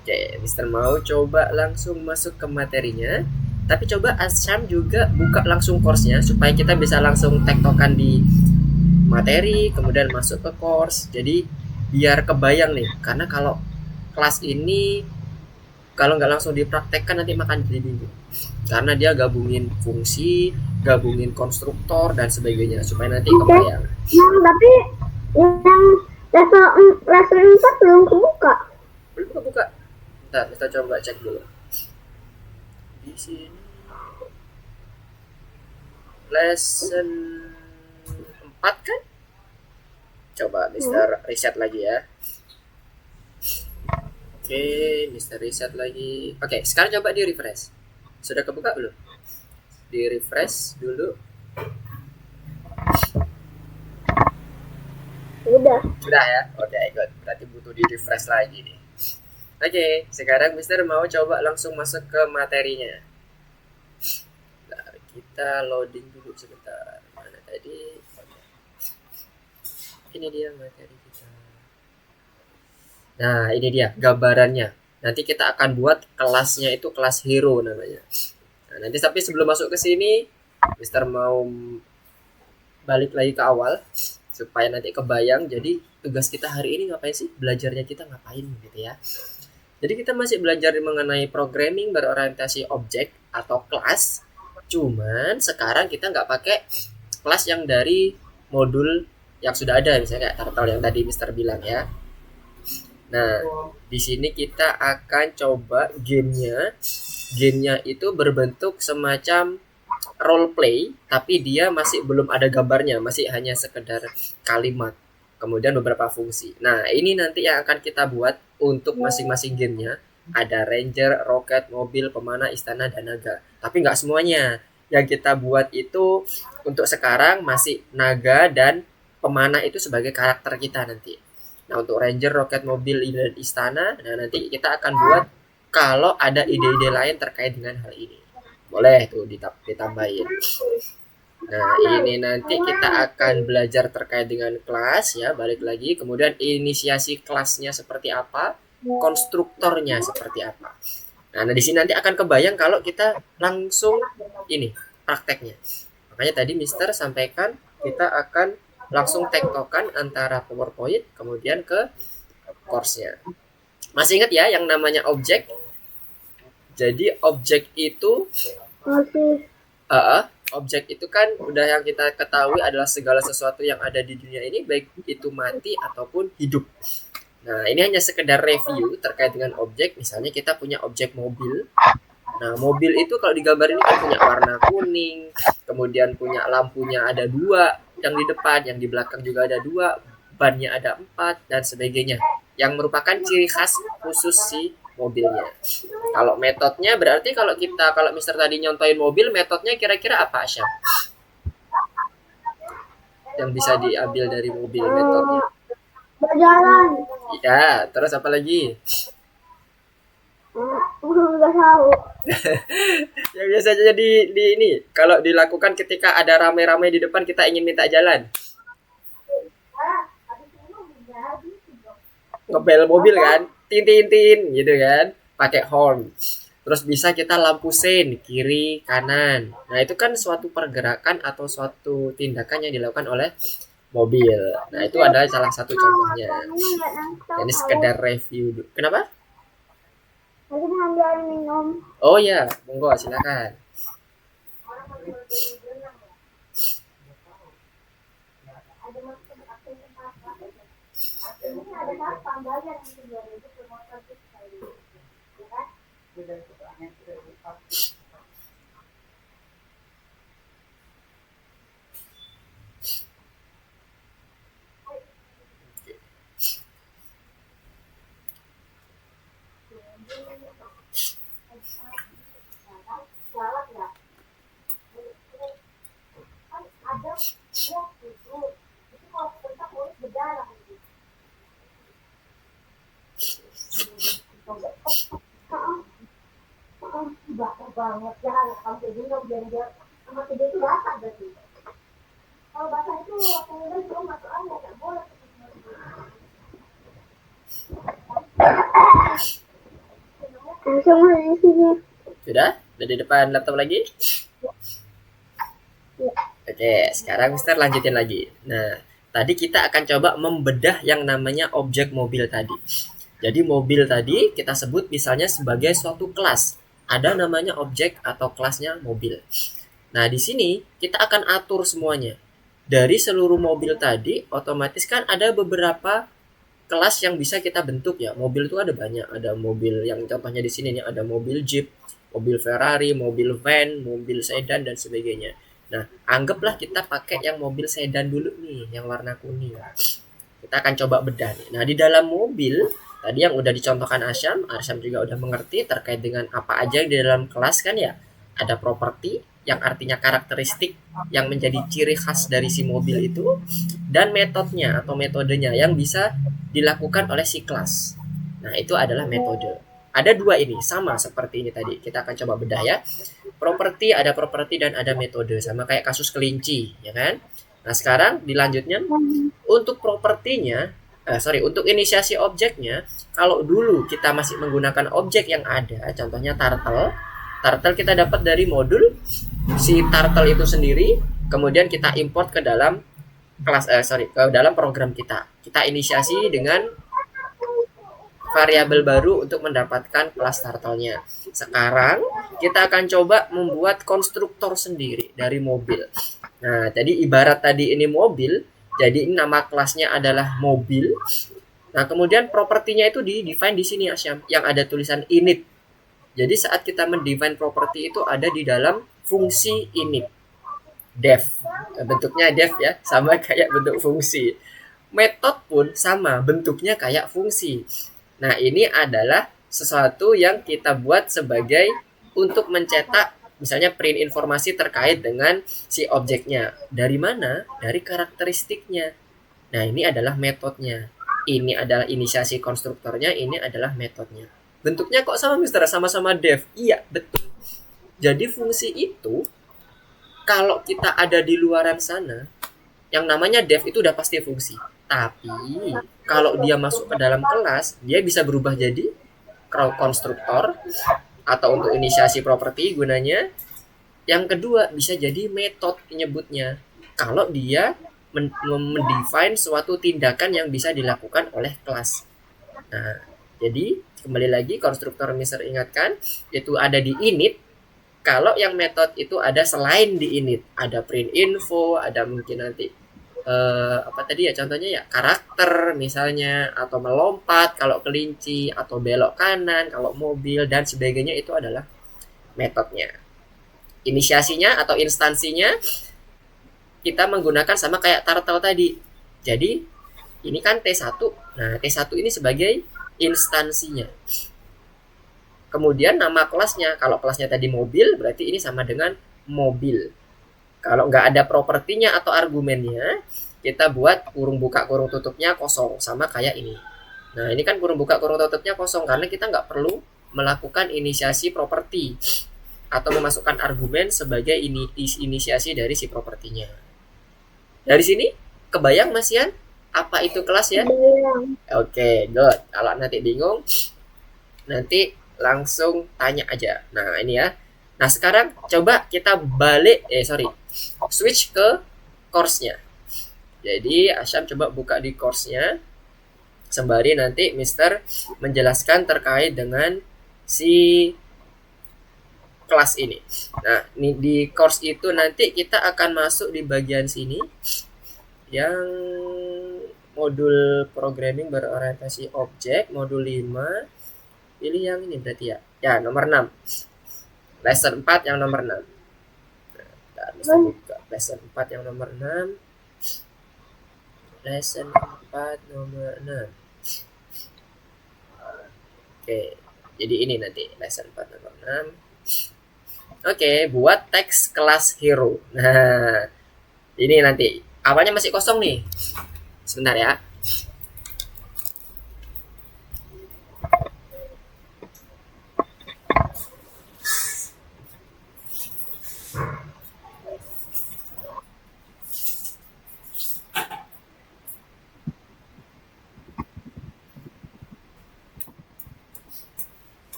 Oke, Mister mau coba langsung masuk ke materinya. Tapi coba Asyam juga buka langsung course-nya supaya kita bisa langsung tektokan di materi, kemudian masuk ke course. Jadi biar kebayang nih, karena kalau kelas ini kalau nggak langsung dipraktekkan nanti makan jadi bingung. Karena dia gabungin fungsi, gabungin konstruktor dan sebagainya supaya nanti Oke, kebayang. tapi yang level 4 belum kebuka. Belum kebuka. Ntar kita coba cek dulu. Di sini lesson 4 kan? Coba Hmm. Mister riset lagi ya. Oke, Mister riset lagi. Oke, sekarang coba di refresh. Sudah kebuka belum? Di refresh dulu. Udah. Sudah ya? Oke, good. Berarti butuh di refresh lagi nih. Oke, sekarang Mister mau coba langsung masuk ke materinya. Nah, kita loading dulu sebentar. Mana tadi? Oke, ini dia materi kita. Nah, ini dia gambarannya. Nanti kita akan buat kelasnya itu kelas hero namanya. Nah, nanti tapi sebelum masuk ke sini, Mister mau balik lagi ke awal supaya nanti kebayang. Jadi tugas kita hari ini ngapain sih? Belajarnya kita ngapain gitu ya. Jadi kita masih belajar mengenai programming berorientasi objek atau kelas. Cuman sekarang kita nggak pakai kelas yang dari modul yang sudah ada, misalnya kayak turtle yang tadi Mister bilang ya. Nah, di sini kita akan coba gamenya. Gamenya itu berbentuk semacam role play, tapi dia masih belum ada gambarnya, masih hanya sekedar kalimat. Kemudian beberapa fungsi. Nah, ini nanti yang akan kita buat untuk masing-masing gamenya. Ada ranger, roket, mobil, pemanah, istana, dan naga. Tapi nggak semuanya. Yang kita buat itu untuk sekarang masih naga dan pemanah itu sebagai karakter kita nanti. Nah, untuk ranger, roket, mobil, dan istana, nah nanti kita akan buat kalau ada ide-ide lain terkait dengan hal ini. Boleh tuh ditambahin. Nah, ini nanti kita akan belajar terkait dengan kelas ya, balik lagi. Kemudian inisiasi kelasnya seperti apa, konstruktornya seperti apa. Nah, di sini nanti akan kebayang kalau kita langsung ini prakteknya. Makanya tadi Mister sampaikan kita akan langsung tektokan antara PowerPoint kemudian ke course-nya. Masih ingat ya yang namanya objek? Jadi objek itu Masih. uh, objek itu kan udah yang kita ketahui adalah segala sesuatu yang ada di dunia ini baik itu mati ataupun hidup. Nah, ini hanya sekedar review terkait dengan objek. Misalnya kita punya objek mobil. Nah, mobil itu kalau digambar ini kan punya warna kuning, kemudian punya lampunya ada dua, yang di depan, yang di belakang juga ada dua, bannya ada empat, dan sebagainya. Yang merupakan ciri khas khusus si mobilnya. Kalau metodenya berarti kalau Mister tadi nyontoin mobil, metodenya kira-kira apa Asyam? Yang bisa diambil dari mobil metodenya? Eh, berjalan. Ya, terus apa lagi? Nggak tahu. Yang biasanya di ini, kalau dilakukan ketika ada rame-rame di depan kita ingin minta jalan. Ngebel mobil Apa? kan, tin tin tin gitu kan, pakai horn. Terus bisa kita lampu sein kiri kanan. Nah itu kan suatu pergerakan atau suatu tindakan yang dilakukan oleh mobil. Nah itu adalah salah satu contohnya. Ini nggak nangkep Ini haus. sekedar review. Kenapa? Lagi ngambil air minum. Oh ya, monggo silakan. Basah banget ya, kamu jadi dong biar dia sama dia itu basah berarti. Kalau basah itu waktu udah belum masuk air nggak boleh. Semua di sini. Sudah? Udah di depan laptop lagi? Ya. Oke, sekarang Mister lanjutin lagi. Nah, tadi kita akan coba membedah yang namanya objek mobil tadi. Jadi mobil tadi kita sebut misalnya sebagai suatu kelas. Ada namanya objek atau kelasnya mobil. Nah, di sini kita akan atur semuanya. Dari seluruh mobil tadi, otomatis kan ada beberapa kelas yang bisa kita bentuk ya. Mobil itu ada banyak. Ada mobil yang contohnya di sini nih, ada mobil Jeep, mobil Ferrari, mobil van, mobil sedan dan sebagainya. Nah, anggaplah kita pakai yang mobil sedan dulu nih, yang warna kuning. Kita akan coba bedah nih. Nah, di dalam mobil tadi yang udah dicontohkan Asyam, Asyam juga udah mengerti terkait dengan apa aja yang di dalam kelas kan ya. Ada properti yang artinya karakteristik yang menjadi ciri khas dari si mobil itu, dan metodenya atau metodenya yang bisa dilakukan oleh si kelas. Nah, itu adalah metode. Ada dua ini, sama seperti ini tadi. Kita akan coba bedah ya. Properti, ada properti dan ada metode. Sama kayak kasus kelinci, ya kan? Nah, sekarang dilanjutnya untuk propertinya, untuk inisiasi objeknya, kalau dulu kita masih menggunakan objek yang ada, contohnya turtle. Turtle kita dapat dari modul si turtle itu sendiri, kemudian kita import ke dalam ke dalam program kita. Kita inisiasi dengan variabel baru untuk mendapatkan kelas turtle-nya. Sekarang kita akan coba membuat konstruktor sendiri dari mobil. Nah, jadi ibarat tadi ini mobil, jadi ini nama kelasnya adalah mobil. Nah, kemudian propertinya itu di-define di sini Asyam, yang ada tulisan init. Jadi saat kita mendefine properti itu ada di dalam fungsi init. Def. Bentuknya def ya, sama kayak bentuk fungsi. Metode pun sama, bentuknya kayak fungsi. Nah, ini adalah sesuatu yang kita buat sebagai untuk mencetak misalnya print informasi terkait dengan si objeknya. Dari mana? Dari karakteristiknya. Nah, ini adalah metodenya. Ini adalah inisiasi konstruktornya, ini adalah metodenya. Bentuknya kok sama Mister? Sama-sama def. Iya, betul. Jadi fungsi itu kalau kita ada di luaran sana, yang namanya def itu udah pasti fungsi. Tapi kalau dia masuk ke dalam kelas, dia bisa berubah jadi konstruktor atau untuk inisiasi properti gunanya. Yang kedua bisa jadi metode penyebutnya. Kalau dia mendefine suatu tindakan yang bisa dilakukan oleh kelas. Nah, jadi kembali lagi konstruktor Mister ingatkan itu ada di init. Kalau yang metode itu ada selain di init, ada print info, ada mungkin nanti apa tadi ya contohnya ya karakter misalnya, atau melompat kalau kelinci, atau belok kanan kalau mobil dan sebagainya, itu adalah metodenya. Inisiasinya atau instansinya kita menggunakan sama kayak turtle tadi. Jadi ini kan T1. Nah, T1 ini sebagai instansinya. Kemudian nama kelasnya, kalau kelasnya tadi mobil, berarti ini sama dengan mobil. Kalau nggak ada propertinya atau argumennya, kita buat kurung buka kurung tutupnya kosong, sama kayak ini. Nah, ini kan kurung buka kurung tutupnya kosong karena kita nggak perlu melakukan inisiasi properti atau memasukkan argumen sebagai inisiasi dari si propertinya. Dari sini kebayang Mas Yan apa itu kelas ya? Oke, good. Kalau nanti bingung, nanti langsung tanya aja. Nah, ini ya. Nah, sekarang coba kita switch ke course-nya. Jadi, Asyam coba buka di course-nya. Sembari nanti Mister menjelaskan terkait dengan si kelas ini. Nah, di course itu nanti kita akan masuk di bagian sini yang modul programming berorientasi objek, modul 5. Pilih yang ini berarti ya. Ya, nomor 6. Lesson 4 yang nomor 6. Nah, bisa buka lesson 4 yang nomor 6. Lesson 4 nomor 6. Oke, jadi ini nanti lesson 4 nomor 6. Oke, buat teks kelas hero. Nah, ini nanti awalnya masih kosong nih. Sebentar ya.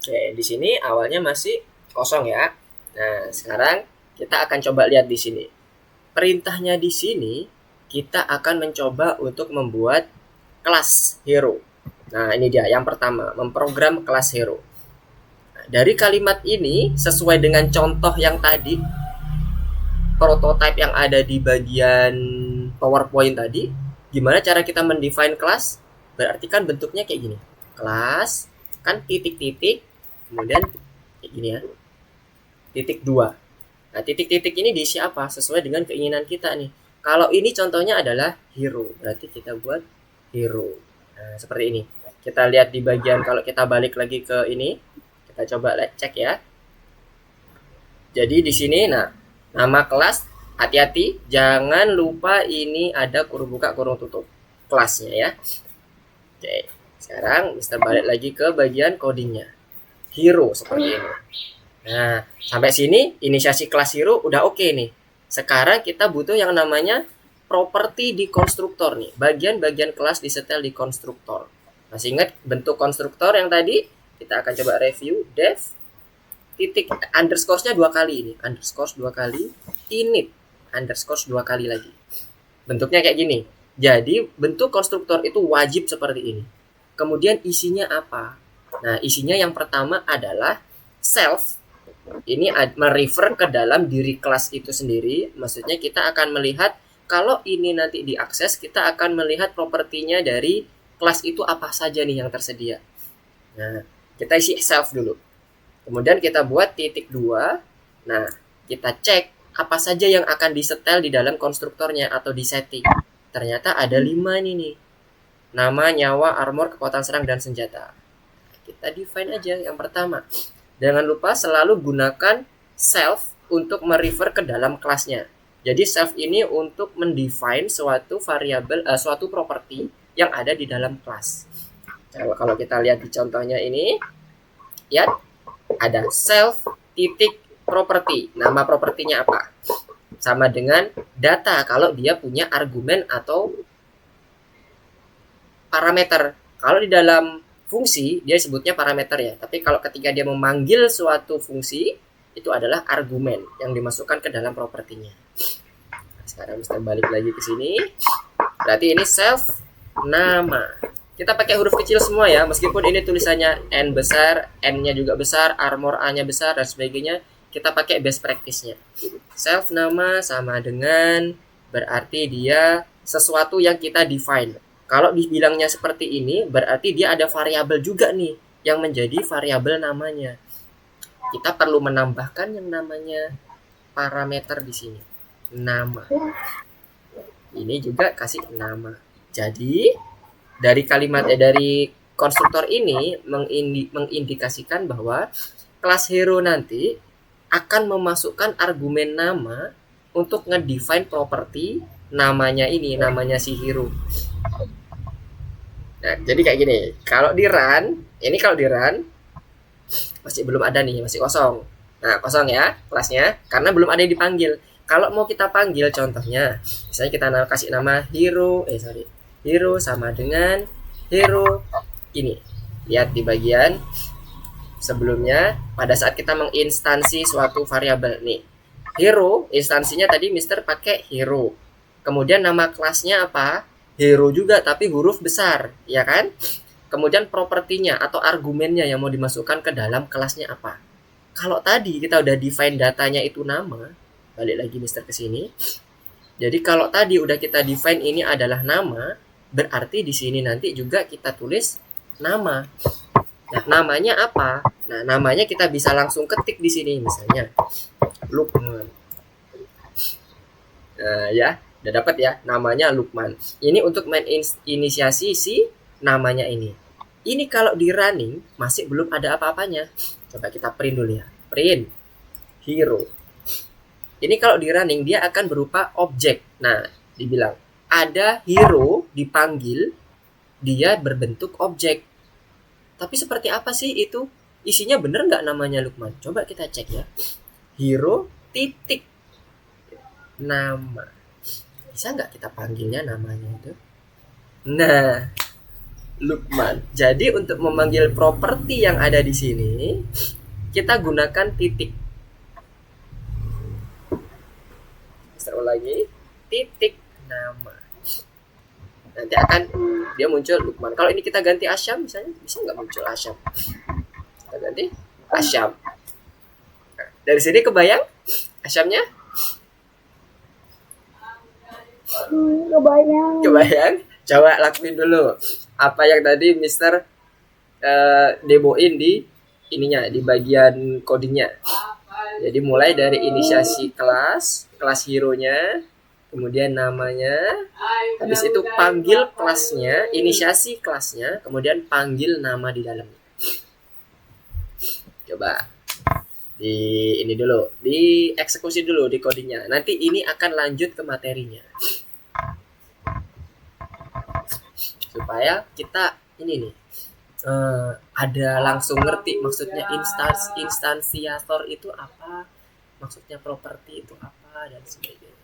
Oke, di sini awalnya masih kosong ya. Nah, sekarang kita akan coba lihat di sini. Perintahnya di sini kita akan mencoba untuk membuat kelas hero. Nah, ini dia yang pertama, memprogram kelas hero. Nah, dari kalimat ini sesuai dengan contoh yang tadi, prototype yang ada di bagian PowerPoint tadi, gimana cara kita mendefine kelas? Berarti kan bentuknya kayak gini. Kelas kan titik-titik, kemudian kayak gini ya, titik 2. Nah, titik-titik ini diisi apa? Sesuai dengan keinginan kita nih. Kalau ini contohnya adalah hero, berarti kita buat hero. Nah, seperti ini. Kita lihat di bagian, kalau kita balik lagi ke ini, kita coba cek ya. Jadi di sini, nah, nama kelas, hati-hati, jangan lupa ini ada kurung buka, kurung tutup kelasnya ya. Oke, sekarang Mister balik lagi ke bagian codingnya. Hero seperti ini. Nah, sampai sini inisiasi kelas hero udah oke nih. Sekarang kita butuh yang namanya properti di konstruktor nih. Bagian-bagian kelas disetel di konstruktor. Masih ingat bentuk konstruktor yang tadi? Kita akan coba review dev titik underscore-nya 2 kali ini. Underscore 2 kali, init underscore 2 kali lagi. Bentuknya kayak gini. Jadi bentuk konstruktor itu wajib seperti ini. Kemudian isinya apa? Nah, isinya yang pertama adalah self. Ini merefer ke dalam diri kelas itu sendiri. Maksudnya kita akan melihat kalau ini nanti diakses, kita akan melihat propertinya dari kelas itu apa saja nih yang tersedia. Nah, kita isi self dulu. Kemudian kita buat titik 2. Nah, kita cek apa saja yang akan disetel di dalam konstruktornya atau di setting. Ternyata ada 5 nih. Nama, nyawa, armor, kekuatan serang, dan senjata. Kita define aja yang pertama. Jangan lupa selalu gunakan self untuk merefer ke dalam kelasnya. Jadi self ini untuk mendefine suatu variabel, suatu properti yang ada di dalam kelas. Kalau kita lihat di contohnya ini, ya ada self titik property. Nama propertinya apa? Sama dengan data kalau dia punya argumen atau parameter. Kalau di dalam fungsi dia sebutnya parameter ya, tapi kalau ketika dia memanggil suatu fungsi itu adalah argumen yang dimasukkan ke dalam propertinya. Sekarang kita balik lagi ke sini. Berarti ini self nama. Kita pakai huruf kecil semua ya, meskipun ini tulisannya N besar, N-nya juga besar, armor A-nya besar dan sebagainya, kita pakai best practice-nya. Self nama sama dengan berarti dia sesuatu yang kita define. Kalau dibilangnya seperti ini, berarti dia ada variabel juga nih yang menjadi variabel namanya. Kita perlu menambahkan yang namanya parameter di sini. Nama. Ini juga kasih nama. Jadi dari kalimat dari konstruktor ini mengindikasikan bahwa kelas hero nanti akan memasukkan argumen nama untuk ngedefine properti namanya ini, namanya si hero. Nah, jadi kayak gini. Kalau di run, ini kalau di run masih belum ada nih, masih kosong. Nah, kosong ya kelasnya karena belum ada yang dipanggil. Kalau mau kita panggil contohnya, misalnya kita kasih nama hero, hero sama dengan hero ini. Lihat di bagian sebelumnya pada saat kita menginstansi suatu variabel nih. Hero, instansinya tadi Mister pakai hero. Kemudian nama kelasnya apa? Hero juga tapi huruf besar, ya kan? Kemudian propertinya atau argumennya yang mau dimasukkan ke dalam kelasnya apa? Kalau tadi kita udah define datanya itu nama, balik lagi Mister ke sini. Jadi kalau tadi udah kita define ini adalah nama, berarti di sini nanti juga kita tulis nama. Nah, namanya apa? Nah, namanya kita bisa langsung ketik di sini misalnya Lukman. Nah, ya. Udah dapat ya, namanya Lukman. Ini untuk menginisiasi si namanya ini. Ini kalau di running masih belum ada apa-apanya. Coba kita print dulu ya. Print hero. Ini kalau di running dia akan berupa objek. Nah, dibilang ada hero dipanggil, dia berbentuk objek. Tapi seperti apa sih itu? Isinya bener nggak namanya Lukman? Coba kita cek ya. Hero titik nama. Bisa nggak kita panggilnya namanya itu? Nah, Lukman. Jadi untuk memanggil properti yang ada di sini, kita gunakan titik. Saya ulangi, titik nama. Nanti akan dia muncul Lukman. Kalau ini kita ganti Asyam misalnya, bisa nggak muncul Asyam? Kita ganti Asyam. Nah, dari sini kebayang Asyamnya? Kebayang. Kebayang? Coba lakuin dulu. Apa yang tadi Mister demoin di ininya, di bagian codingnya. Jadi mulai dari inisiasi kelas hero-nya, kemudian namanya, habis itu panggil kelasnya, inisiasi kelasnya, kemudian panggil nama di dalamnya. Coba di ini dulu, di eksekusi dulu di codingnya. Nanti ini akan lanjut ke materinya. Supaya kita ini nih ada langsung ngerti maksudnya instansiator itu apa, maksudnya properti itu apa, dan sebagainya.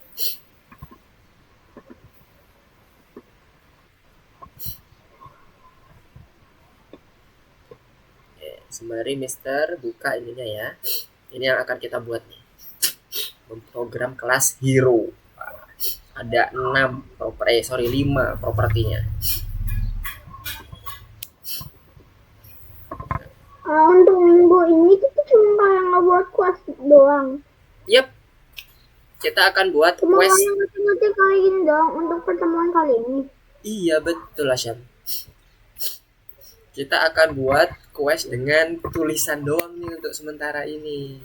Sembari Mister buka ininya ya. Ini yang akan kita buat nih. Memprogram kelas hero. Ada 5 propertinya. Untuk minggu ini kita cuma ngebuat quest doang. Yep. Kita akan buat Cuma quest. ngetik kali ini dong untuk pertemuan kali ini. Iya betul Asyam. Kita akan buat quest dengan tulisan doang nih untuk sementara ini.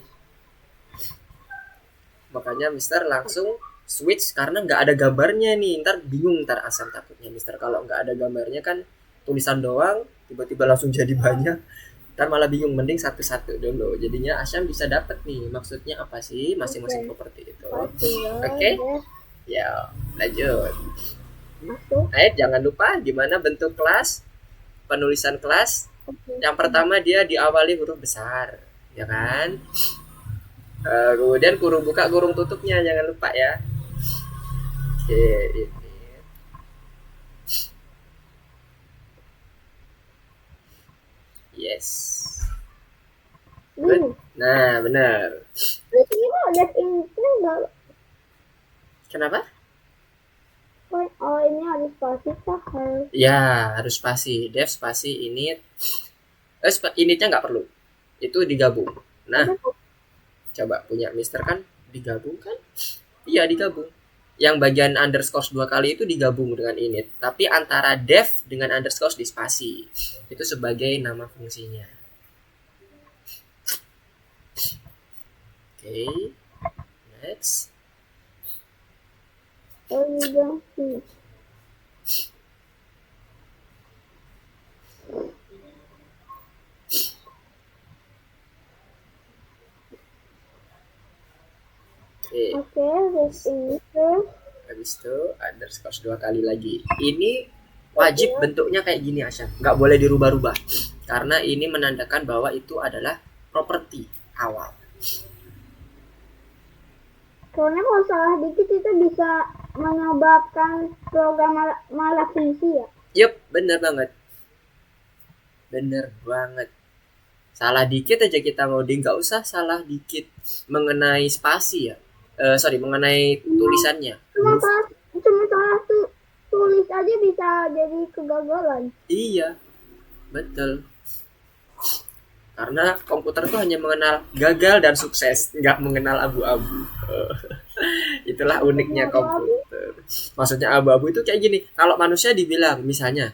Makanya Mister langsung switch karena nggak ada gambarnya nih. Ntar bingung ntar Asyam takutnya Mister kalau nggak ada gambarnya kan tulisan doang tiba-tiba langsung jadi banyak. Ntar malah bingung, mending satu-satu dulu. Jadinya Asyam bisa dapat nih maksudnya apa sih masing-masing properti itu. Oke? Ya, lanjut. Masuk. Jangan lupa gimana bentuk kelas, penulisan kelas. Yang pertama dia diawali huruf besar, ya kan? Kemudian kurung buka, kurung tutupnya jangan lupa ya. Oke, ini. Yes. Good. Nah, benar. Terus ini mau lihat ini enggak? Kenapa? Oh, ini harus spasi kah? Ya, harus spasi. Def spasi init. Initnya nggak perlu. Itu digabung. Nah, coba punya Mister kan digabung kan? Iya, digabung. Yang bagian underscore 2 kali itu digabung dengan init. Tapi antara def dengan underscore di spasi. Itu sebagai nama fungsinya. Oke. Next. Oke, habis itu underscore 2 kali lagi. Ini wajib bentuknya kayak gini Asyam, nggak boleh dirubah-rubah karena ini menandakan bahwa itu adalah properti awal. Soalnya kalau salah dikit itu bisa menyebabkan program malah fungsi ya. Yup, bener banget. Salah dikit aja kita ngoding, nggak usah salah dikit mengenai spasi ya. Mengenai tulisannya. Cuma salah tulis aja bisa jadi kegagalan. Iya, betul. Karena komputer tuh hanya mengenal gagal dan sukses, nggak mengenal abu-abu. Itulah uniknya komputer. Maksudnya abu-abu itu kayak gini. Kalau manusia dibilang misalnya,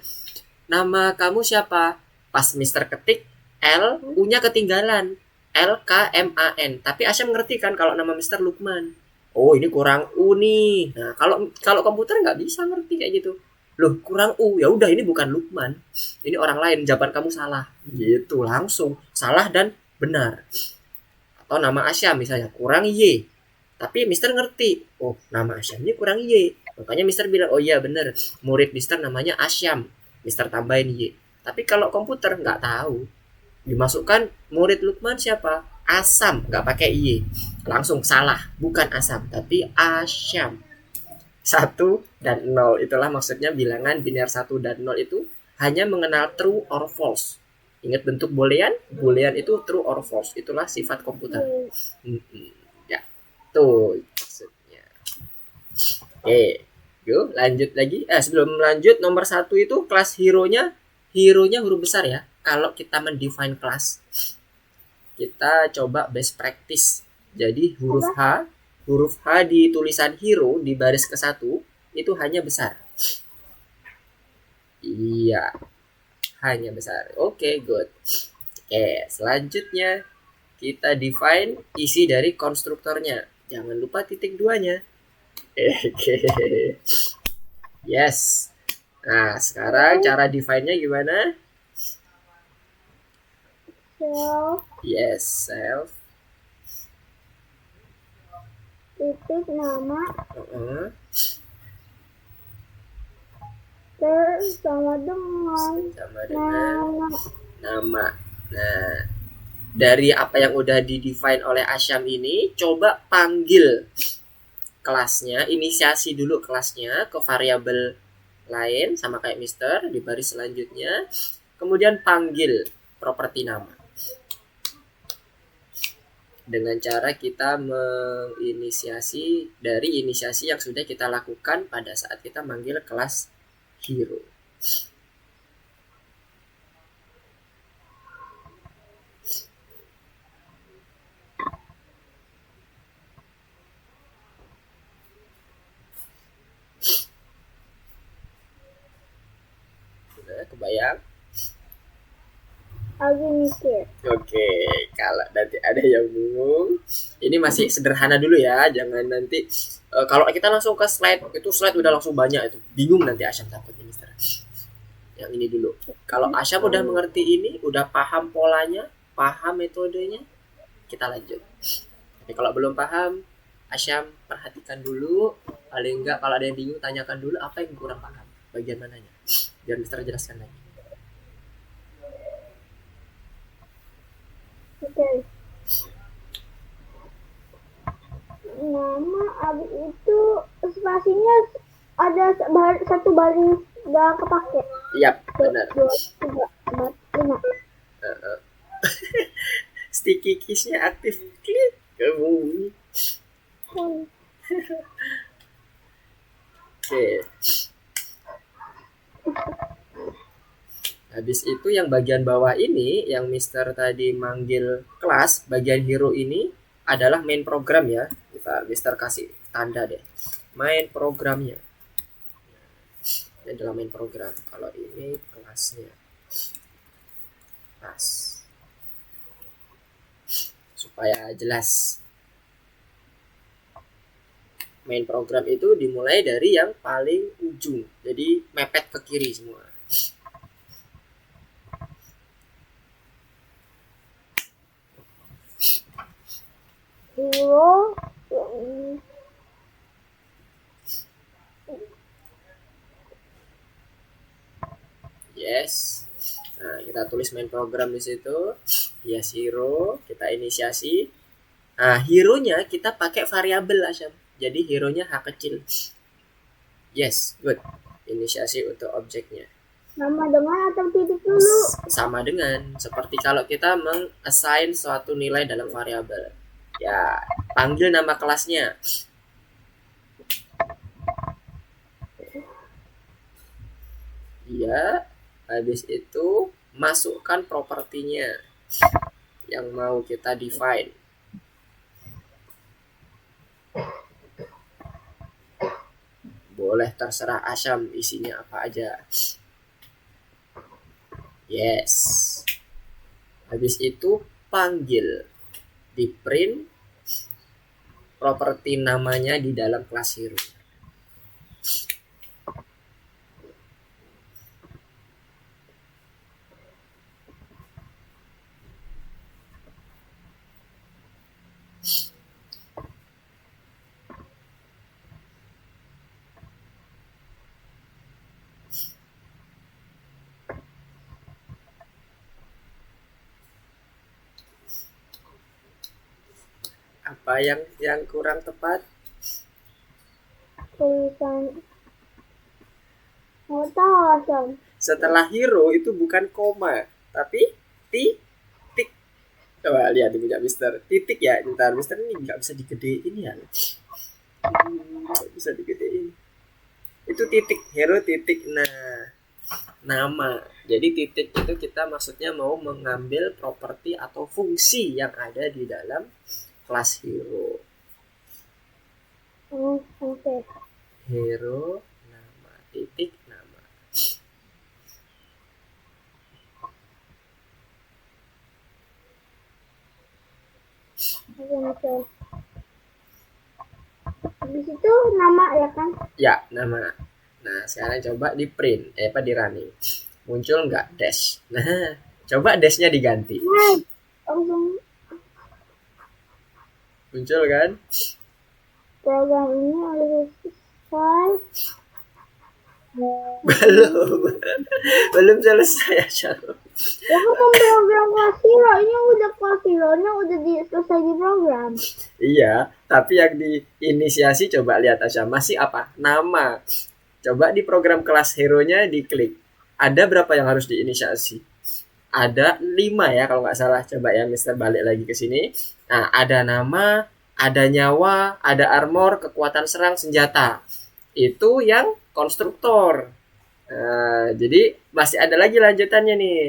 nama kamu siapa? Pas Mister ketik L, U-nya ketinggalan. LKMAN. Tapi Asyam ngerti kan kalau nama Mister Lukman. Oh, ini kurang U nih. Nah, kalau komputer nggak bisa ngerti kayak gitu. Loh, kurang U. Ya udah, ini bukan Lukman. Ini orang lain, jawaban kamu salah. Gitu, langsung salah dan benar. Atau nama Asyam misalnya kurang Y. Tapi Mister ngerti. Oh, nama Asyam ini kurang Y. Makanya Mister bilang, "Oh iya benar. Murid Mister namanya Asyam." Mister tambahin Y. Tapi kalau komputer nggak tahu. Dimasukkan murid Lukman siapa? Asam, nggak pakai Y. Langsung salah, bukan Asam, tapi Asyam. 1 dan 0, itulah maksudnya bilangan biner 1 dan 0 itu hanya mengenal true or false. Ingat bentuk boolean? Boolean itu true or false. Itulah sifat komputer. Ya, tuh maksudnya. Oke, yuk lanjut lagi. Sebelum lanjut, nomor 1 itu kelas hero-nya huruf besar ya. Kalau kita mendefine kelas, kita coba best practice. Jadi huruf H di tulisan hero di baris ke-1 itu hanya besar. Iya, hanya besar. Oke, good. Oke, selanjutnya kita define isi dari konstruktornya. Jangan lupa titik 2-nya. Oke. Yes. Nah, sekarang cara define-nya gimana? Self Yes, self. titik nama sama dengan nama. Nah, dari apa yang udah di-define oleh Asyam ini, coba panggil kelasnya, inisiasi dulu kelasnya ke variabel lain sama kayak Mister di baris selanjutnya. Kemudian panggil properti nama. Dengan cara kita menginisiasi dari inisiasi yang sudah kita lakukan pada saat kita manggil kelas hero. Nah, kebayang? lagi mikir. Oke, kalau nanti ada yang bingung, ini masih sederhana dulu ya, jangan nanti kalau kita langsung ke slide, itu slide udah langsung banyak itu, bingung nanti Asyam takut ini. Yang ini dulu. Kalau Asyam udah mengerti ini, udah paham polanya, paham metodenya, kita lanjut. Tapi kalau belum paham, Asyam perhatikan dulu, paling enggak kalau ada yang bingung tanyakan dulu apa yang kurang paham, bagian mananya, biar Mister jelaskan lagi. Oke. Nama abis itu spasinya ada satu baris gak kepake. Iya, benar. 2, 3, 4, 5. Sticky keys-nya aktif. Klik. Kamu. Oke. Habis itu yang bagian bawah ini, yang Mister tadi manggil kelas, bagian hero ini adalah main program ya. Mister kasih tanda deh. Main programnya. Ini adalah main program. Kalau ini kelasnya. Kelas. Supaya jelas. Main program itu dimulai dari yang paling ujung. Jadi mepet ke kiri semua. Hero Yes. Nah, kita tulis main program di situ. Yes, hero, kita inisiasi. Nah, hero-nya kita pakai variabel Asyam. Jadi hero-nya H kecil. Yes, good. Inisiasi untuk objeknya. nama dengan atau titik dulu? Sama dengan seperti kalau kita meng-assign suatu nilai dalam variabel. Ya, panggil nama kelasnya. Iya, habis itu masukkan propertinya yang mau kita define. Boleh terserah Asyam isinya apa aja. Yes. Habis itu panggil, di print properti namanya di dalam kelas hero. Apa yang kurang tepat? Tulisan. Mau tahu Asyam? Setelah hero itu bukan koma, tapi titik. Coba lihat di punya Mister. Titik ya, ntar Mister ini nggak bisa digedein ya. Nggak bisa digedein. Itu titik, hero titik. Nah, nama. Jadi titik itu kita maksudnya mau mengambil properti atau fungsi yang ada di dalam kelas hero. Oke. Hero nama titik nama. Oke. Habis itu nama ya kan? Ya, nama. Nah, sekarang coba di print, di running. Muncul nggak dash? Nah, coba dashnya diganti. Langsung Muncul kan? program ini udah selesai. Belum selesai ya, Shalom. Ya kan program kelas hero, ini udah kelas hero-nya udah selesai di program. Iya, tapi yang diinisiasi coba lihat aja masih apa? Nama. Coba di program kelas hero-nya diklik. Ada berapa yang harus diinisiasi? Ada 5 ya kalau nggak salah. Coba ya Mister balik lagi ke sini. Nah, ada nama, ada nyawa, ada armor, kekuatan serang, senjata. Itu yang konstruktor. Nah, jadi masih ada lagi lanjutannya nih.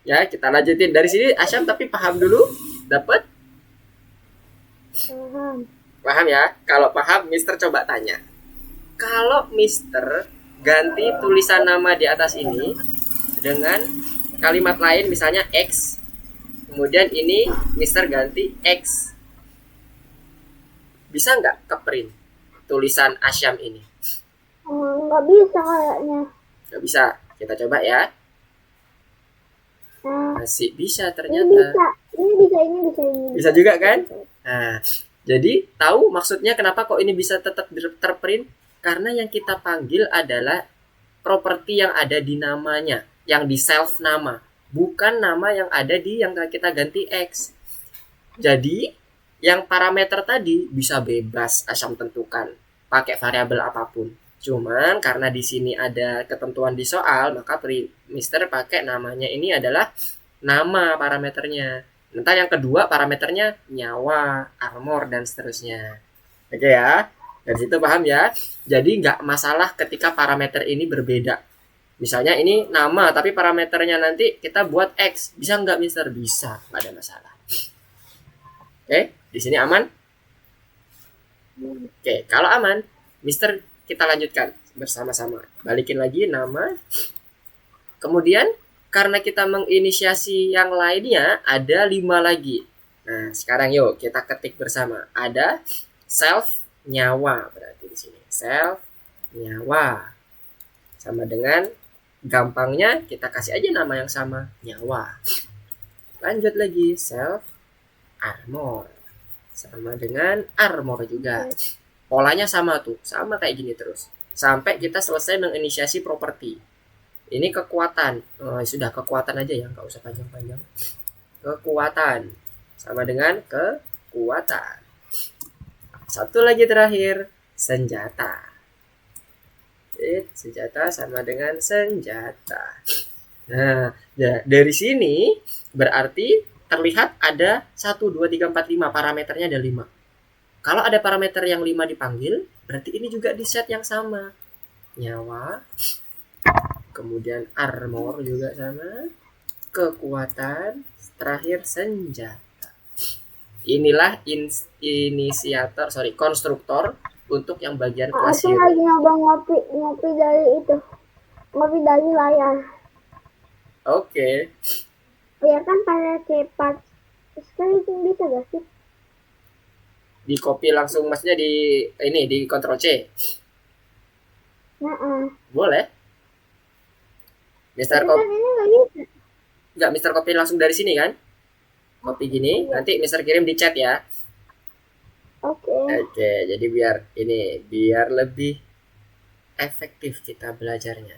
Ya, kita lanjutin dari sini. Asyam tapi paham dulu? Dapat? Paham. Paham ya? Kalau paham, Mister coba tanya. Kalau Mister ganti tulisan nama di atas ini dengan kalimat lain misalnya X, kemudian ini Mister ganti X, bisa nggak ke print tulisan Asyam ini? Nggak bisa kayaknya. Nggak bisa. Kita coba ya. Nah, Masih bisa ini ternyata. bisa. Ini bisa, ini bisa, ini bisa. Bisa juga kan? Nah, jadi tahu maksudnya kenapa kok ini bisa tetap terprint? Karena yang kita panggil adalah properti yang ada di namanya, yang di self nama, bukan nama yang ada di yang kita ganti X. Jadi yang parameter tadi bisa bebas Asyam tentukan pakai variabel apapun. Cuman karena di sini ada ketentuan di soal, maka Mister pakai namanya ini adalah nama parameternya. Ntar yang kedua parameternya nyawa, armor dan seterusnya. Oke ya. Dari situ paham ya. Jadi nggak masalah ketika parameter ini berbeda. Misalnya ini nama tapi parameternya nanti kita buat X. Bisa nggak Mister? Bisa, nggak ada masalah. Oke, di sini aman? Oke, kalau aman, Mister kita lanjutkan bersama-sama. Balikin lagi nama. Kemudian karena kita menginisiasi yang lainnya ada 5 lagi. Nah, sekarang yuk kita ketik bersama. Ada self nyawa berarti di sini. Self nyawa. Sama dengan gampangnya kita kasih aja nama yang sama, nyawa. Lanjut lagi self armor. Sama dengan armor juga. Polanya sama tuh, sama kayak gini terus. Sampai kita selesai menginisiasi properti. Ini kekuatan. Sudah kekuatan aja ya, nggak usah panjang-panjang. Kekuatan sama dengan kekuatan. Satu lagi terakhir, senjata. Senjata sama dengan senjata. Nah, ya, dari sini berarti terlihat ada 1, 2, 3, 4, 5. Parameternya ada 5. Kalau ada parameter yang 5 dipanggil, berarti ini juga di set yang sama. Nyawa, kemudian armor juga sama, kekuatan, terakhir senjata. Inilah konstruktor untuk yang bagian kelas Aku lagi nyoba ngopi dari itu, ngopi dari layar. Oke. Ya kan pakai part sekali itu bisa gak sih? Di copy langsung maksudnya di Ctrl C. Boleh. Mister copy. Ini nggak bisa. Nggak, Mister copy langsung dari sini kan? Copy gini, nanti Mister kirim di chat ya. Oke, jadi biar lebih efektif kita belajarnya.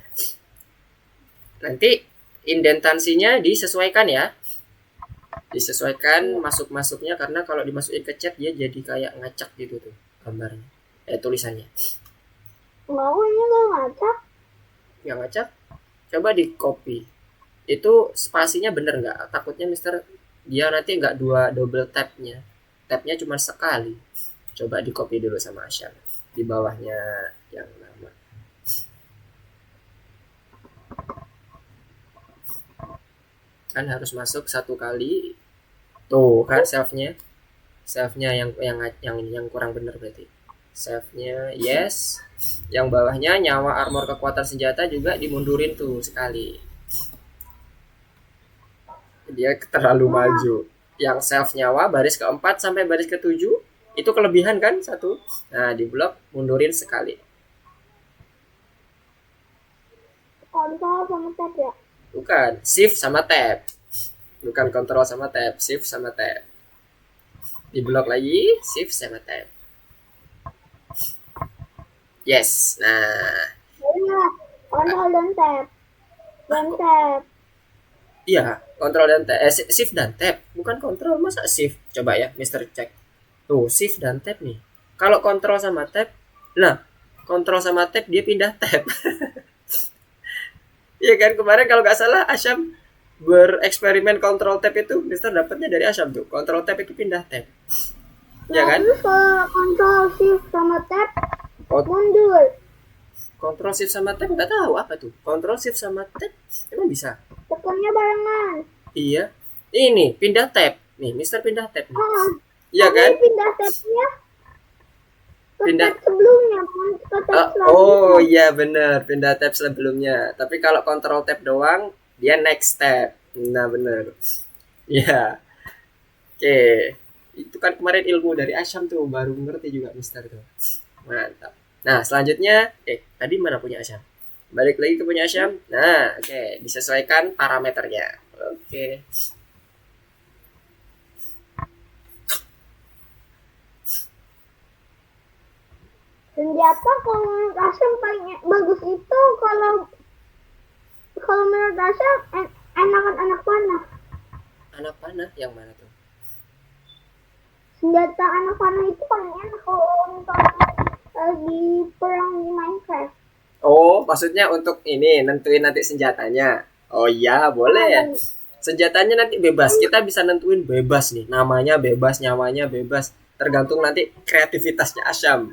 Nanti indentansinya disesuaikan ya. Disesuaikan masuk-masuknya karena kalau dimasukin ke chat dia jadi kayak ngacak gitu tuh gambarnya. Tulisannya. Mau ini nggak ngacak? Nggak ngacak? Coba di copy. Itu spasinya bener nggak? Takutnya Mister dia nanti nggak dua double tapnya. Tapnya cuma sekali. Coba di copy dulu sama Asyam. Di bawahnya yang lama. Kan harus masuk satu kali. Tuh kan save-nya yang kurang bener berarti. Save-nya yes. Yang bawahnya nyawa armor kekuatan senjata juga dimundurin tuh sekali. Dia terlalu maju. Yang self nyawa baris keempat sampai baris ketujuh itu kelebihan kan satu. Nah di blok mundurin sekali. Kontrol sama tab ya. Bukan shift sama tab. Bukan kontrol sama tab, shift sama tab. Di blok lagi shift sama tab. Yes. Nah Iya, kontrol dan tab. Dan tab. iya kontrol dan tab, shift dan tab, bukan kontrol. Masa shift? Coba ya Mister cek. Tuh shift dan tab nih. Kalau kontrol sama tab, nah kontrol sama tab dia pindah tab. Iya kan kemarin kalau nggak salah Asyam bereksperimen kontrol tab itu Mister dapatnya dari Asyam tuh. Kontrol tab itu pindah tab. Ya kan? Terus kalau kontrol shift sama tab Kont- mundur. Kontrol shift sama tab nggak tahu apa tuh. Kontrol shift sama tab emang bisa? Tekannya barengan. Iya. Ini pindah tab. Nih Mister pindah tab nih. Oh, Iya kan? pindah tabnya ke Pindah. tab sebelumnya, bukan ke tab selanjutnya. Oh iya bener pindah tab sebelumnya. Tapi kalau kontrol tab doang dia next tab. Nah bener. Iya. Oke. Itu kan kemarin ilmu dari Asyam tuh baru ngerti juga Mister tuh. Mantap. Nah selanjutnya tadi mana punya Asyam? Balik lagi ke punya Asyam. Nah oke disesuaikan parameternya. Oke. Senjata kalau menurut Asyam paling bagus itu kalau menurut Asyam enakan anak panah. Anak panah yang mana tuh? Senjata anak panah itu paling enak kalau untuk lagi perang di Minecraft. Oh maksudnya untuk ini nentuin nanti senjatanya. Oh iya boleh ya. Senjatanya nanti bebas, kita bisa nentuin bebas nih, namanya bebas, nyawanya bebas, tergantung nanti kreativitasnya Asyam.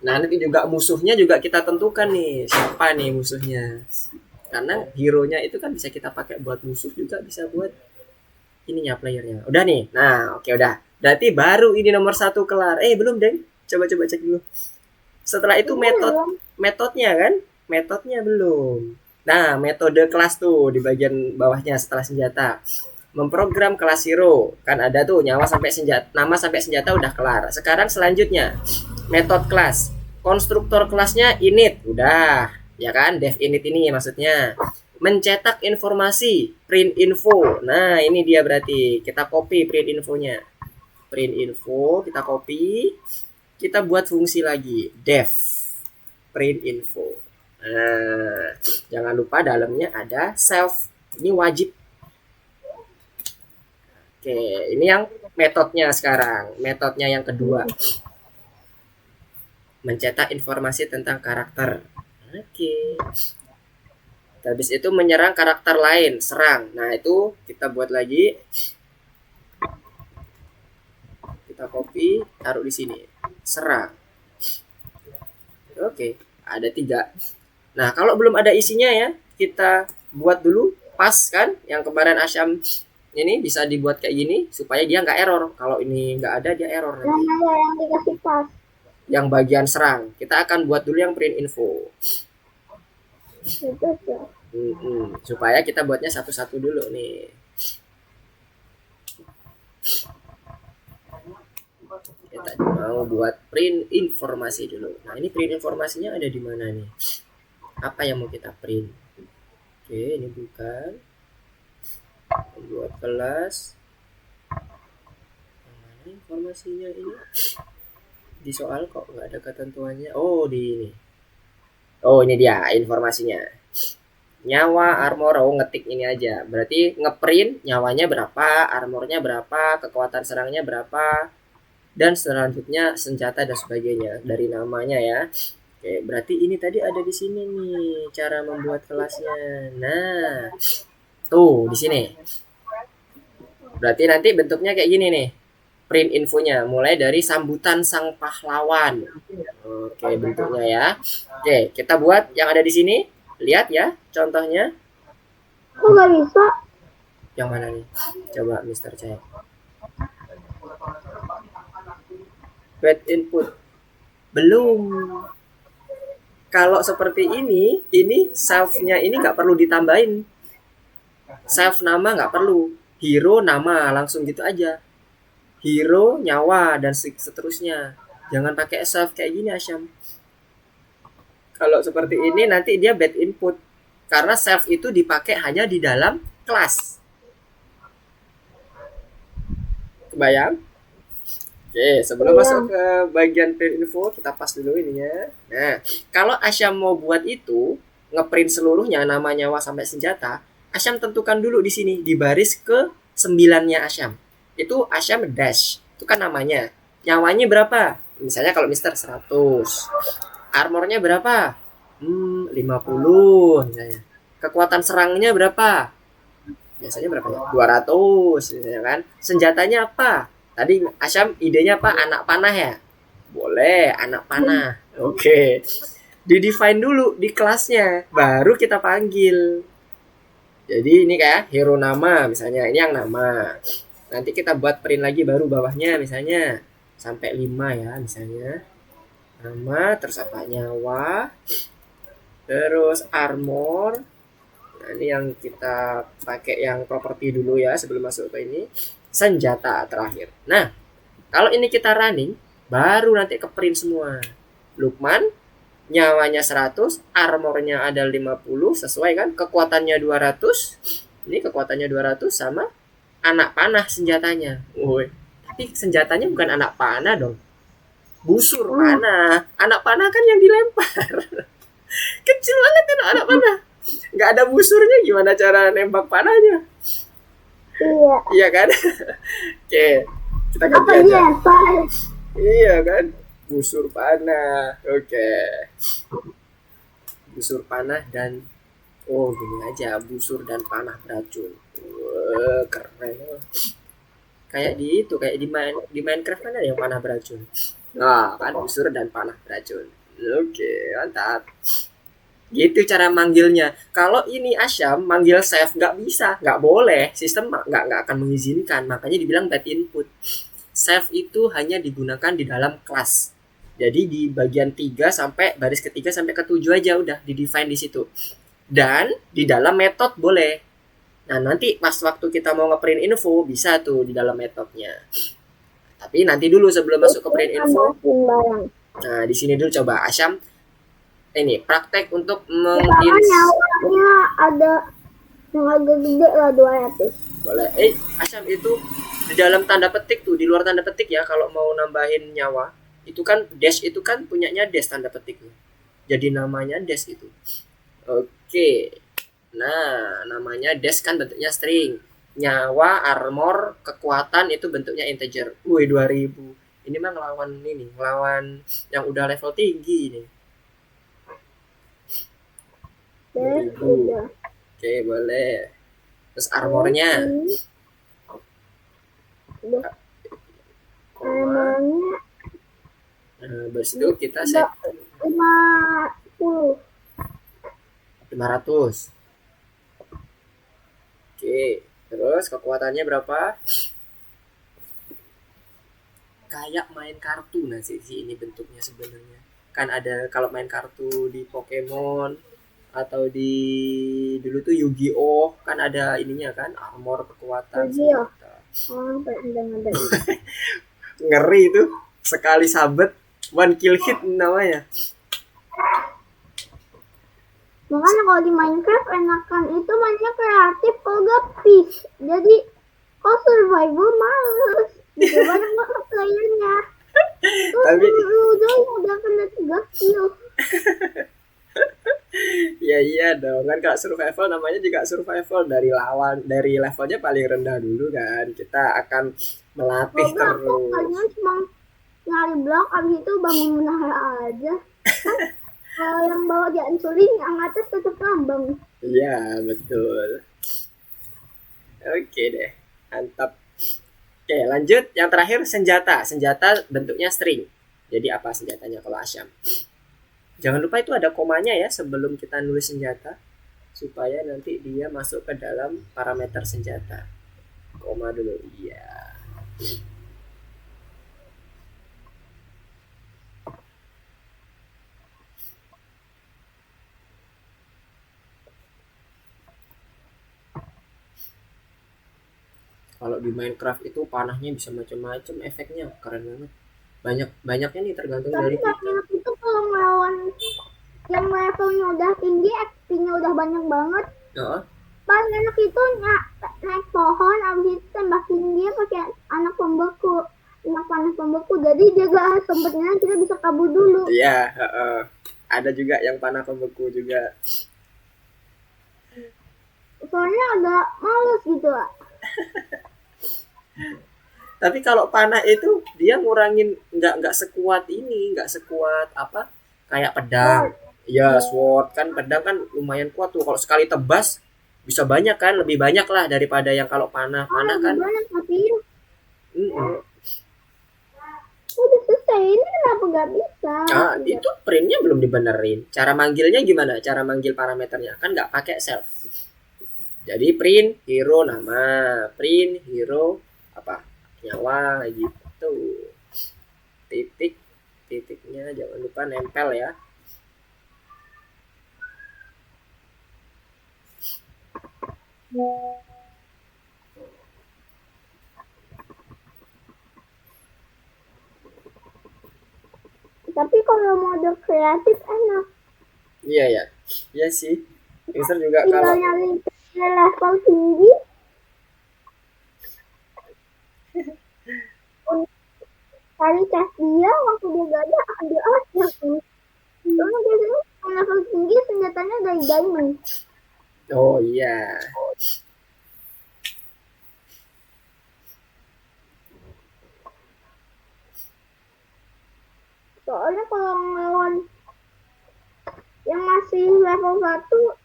Nah nanti juga musuhnya juga kita tentukan nih siapa nih musuhnya, karena hero nya itu kan bisa kita pakai buat musuh juga bisa buat ininya playernya. Udah nih, nah oke udah, berarti baru ini nomor satu kelar. Belum deng, coba cek dulu. Setelah itu metodenya kan, metodenya belum. Nah, metode kelas tuh di bagian bawahnya setelah senjata. Memprogram kelas hero. Kan ada tuh nyawa sampai senjata, nama sampai senjata udah kelar. Sekarang selanjutnya metode kelas. Konstruktor kelasnya init, udah. Ya kan, dev init ini maksudnya. Mencetak informasi, print info. Nah, ini dia berarti. Kita copy print infonya. Print info, kita copy. Kita buat fungsi lagi, dev print info. Nah, jangan lupa dalamnya ada self. Ini wajib. Oke, ini yang metodenya sekarang. Metodenya yang kedua. Mencetak informasi tentang karakter. Oke. Habis itu menyerang karakter lain, serang. Nah, itu kita buat lagi. Kita copy, taruh di sini. Serang. Oke, ada 3. Nah, kalau belum ada isinya ya, kita buat dulu pas kan. Yang kemarin Asyam ini bisa dibuat kayak gini supaya dia nggak error. Kalau ini nggak ada dia error nanti. Yang dikasih pas. Yang bagian serang, kita akan buat dulu yang print info. Supaya kita buatnya satu-satu dulu nih. Kita mau buat print informasi dulu. Nah, ini print informasinya ada di mana nih? Apa yang mau kita print? Oke, ini bukan. Buat kelas. Mana informasinya ini? Di soal kok nggak ada ketentuannya. Oh, di ini. Oh, ini dia informasinya. Nyawa, armor, ngetik ini aja. Berarti ngeprint nyawanya berapa, armornya berapa, kekuatan serangnya berapa, dan selanjutnya senjata dan sebagainya dari namanya ya. Oke, berarti ini tadi ada di sini nih cara membuat kelasnya. Nah, tuh di sini. Berarti nanti bentuknya kayak gini nih. Print infonya mulai dari sambutan sang pahlawan. Oke, bentuknya ya. Oke, kita buat yang ada di sini. Lihat ya contohnya. Kok nggak bisa? Yang mana nih? Coba Mister cek. Bad input. Belum. Kalau seperti ini self-nya ini nggak perlu ditambahin. Self nama nggak perlu. Hero nama langsung gitu aja. Hero nyawa dan seterusnya. Jangan pakai self kayak gini Asyam. Kalau seperti ini nanti dia bad input. Karena self itu dipakai hanya di dalam kelas. Kebayang? Oke, sebelum masuk ke bagian print info, kita pas dulu ininya. Nah, kalau Asyam mau buat itu, ngeprint seluruhnya nama nyawa sampai senjata, Asyam tentukan dulu di sini, di baris ke 9-nya Asyam. Itu Asyam dash, itu kan namanya. Nyawanya berapa? Misalnya kalau Mister 100. Armornya berapa? 50 misalnya. Kekuatan serangnya berapa? Biasanya berapa ya? 200 misalnya kan. Senjatanya apa? Tadi Asyam idenya apa? Anak panah ya? Boleh, anak panah. Oke. Di-define dulu di kelasnya, baru kita panggil. Jadi ini kayak hero nama misalnya, ini yang nama. Nanti kita buat print lagi baru bawahnya misalnya sampai 5 ya misalnya. Nama, terus apa? Nyawa, terus armor. Nah, ini yang kita pakai yang properti dulu ya sebelum masuk ke ini. Senjata terakhir. Nah, kalau ini kita running, baru nanti ke print semua. Lukman, nyawanya 100, armornya ada 50, sesuai kan? Kekuatannya 200. Ini kekuatannya 200 sama anak panah senjatanya. Woi, tapi senjatanya bukan anak panah dong. Busur panah. Anak panah kan yang dilempar. Kecil banget kan anak panah. Nggak ada busurnya, gimana cara nembak panahnya? Iya. Iya kan? Oke, kita ganti Apa aja. dia? Iya kan? Busur panah. Oke. Busur panah dan gini aja, busur dan panah beracun. Wah, keren. Kayak di Minecraft kan ada yang panah beracun. Nah, kan busur dan panah beracun. Oke, mantap. Gitu cara manggilnya. Kalau ini Asyam manggil save nggak bisa, nggak boleh. Sistem nggak akan mengizinkan. Makanya dibilang bad input. Save itu hanya digunakan di dalam kelas. Jadi di bagian 3 sampai baris ketiga sampai ke 7 aja udah di-define di situ. Dan di dalam metode boleh. Nah, nanti pas waktu kita mau ngeprint info bisa tuh di dalam metodenya. Tapi nanti dulu sebelum masuk ke print info. Nah, di sini dulu coba Asyam ini praktek untuk nyawanya ada yang agak gede lah 200. Boleh. Asyam itu di dalam tanda petik tuh, di luar tanda petik ya kalau mau nambahin nyawa. Itu kan dash itu kan punyanya dash tanda petiknya. Jadi namanya dash itu. Oke. Nah, namanya dash kan bentuknya string. Nyawa, armor, kekuatan itu bentuknya integer. 2000. Ini mah ngelawan yang udah level tinggi nih. 2000. Oke, boleh. Terus armornya. Armornya. Habis itu kita set 500. Oke, terus kekuatannya berapa? Kayak main kartu sih ini bentuknya sebenarnya. Kan ada kalau main kartu di Pokemon atau di dulu tuh Yu-Gi-Oh kan ada ininya kan armor kekuatan. Yu-Gi-Oh. Ngeri itu sekali sabet one kill hit namanya. Makanya kalau di Minecraft enakan itu mainnya kreatif kalau gak peace. Jadi kalau survival males. Gitu banyak banget playernya. Tapi udah kena 3 kill. Ya iya dong kan kalau survival namanya juga survival dari levelnya paling rendah dulu kan kita akan melatih terus. Kalian cuma nyari blok abis itu bangun menara aja. Kalau yang bawa dihancurin, yang atas tetap ngambang. Iya, betul. Oke deh, mantap. Oke, lanjut. Yang terakhir senjata. Senjata bentuknya string. Jadi apa senjatanya kalau Asyam? Jangan lupa itu ada komanya ya sebelum kita nulis senjata. Supaya nanti dia masuk ke dalam parameter senjata. Koma dulu. Iya. Kalau di Minecraft itu panahnya bisa macam-macam efeknya, keren banget. Banyaknya nih tergantung Tapi dari nggak kita. enak itu kalau melawan yang levelnya udah tinggi, XP-nya udah banyak banget. Oh, Paling enak itu naik pohon, abis itu tembakin dia pakai anak pembeku, anak panah pembeku. Jadi dia gak sempetnya kita bisa kabur dulu. iya. Ada juga yang panah pembeku juga. Soalnya agak males gitu lah. Tapi kalau panah itu dia ngurangin nggak sekuat ini, nggak sekuat apa kayak pedang. Iya, sword kan pedang kan lumayan kuat tuh. Kalau sekali tebas bisa banyak kan, lebih banyak lah daripada yang kalau panah. Panah kan, Gimana tapi mm-mm. udah selesai, ini kenapa gak bisa? Itu printnya belum dibenerin. Cara manggilnya gimana? Cara manggil parameternya kan nggak pakai self. Jadi print hero nama, print hero apa nyawa gitu. Titiknya jangan lupa nempel ya. Tapi kalau mode kreatif enak. Iya ya, iya sih. User juga Tinggal kalau nyari level tinggi, cari chest dia, waktu dia gak ada ambil aja. Soalnya biasanya level tinggi senjatanya dari diamond. oh iya. Soalnya kalau ngelawan yang masih level 1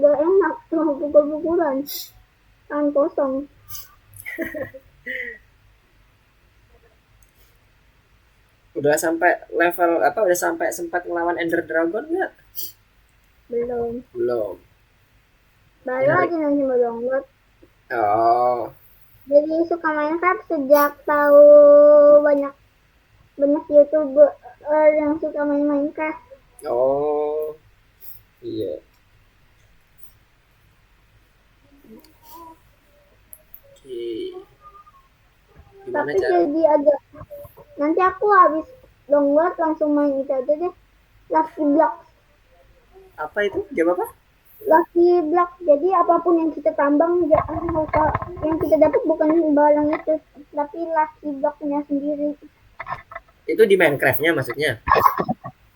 gak enak cuma pukul-pukulan tangan kosong. Udah sampai level apa? Udah sampai sempat ngelawan Ender Dragon nggak? Belum. Belum. Baru Nyari. aja nanti mau download. Oh, Jadi suka Minecraft sejak tahu banyak YouTuber yang suka main Minecraft. oh, iya. Oke. Gimana Tapi cara? jadi agak, nanti aku habis download langsung main itu aja deh. Lucky Block. Apa itu? Game apa? Lucky Block. Jadi apapun yang kita tambang, yang kita dapat bukan barang itu, tapi Lucky Blocknya sendiri. Itu di Minecraftnya maksudnya?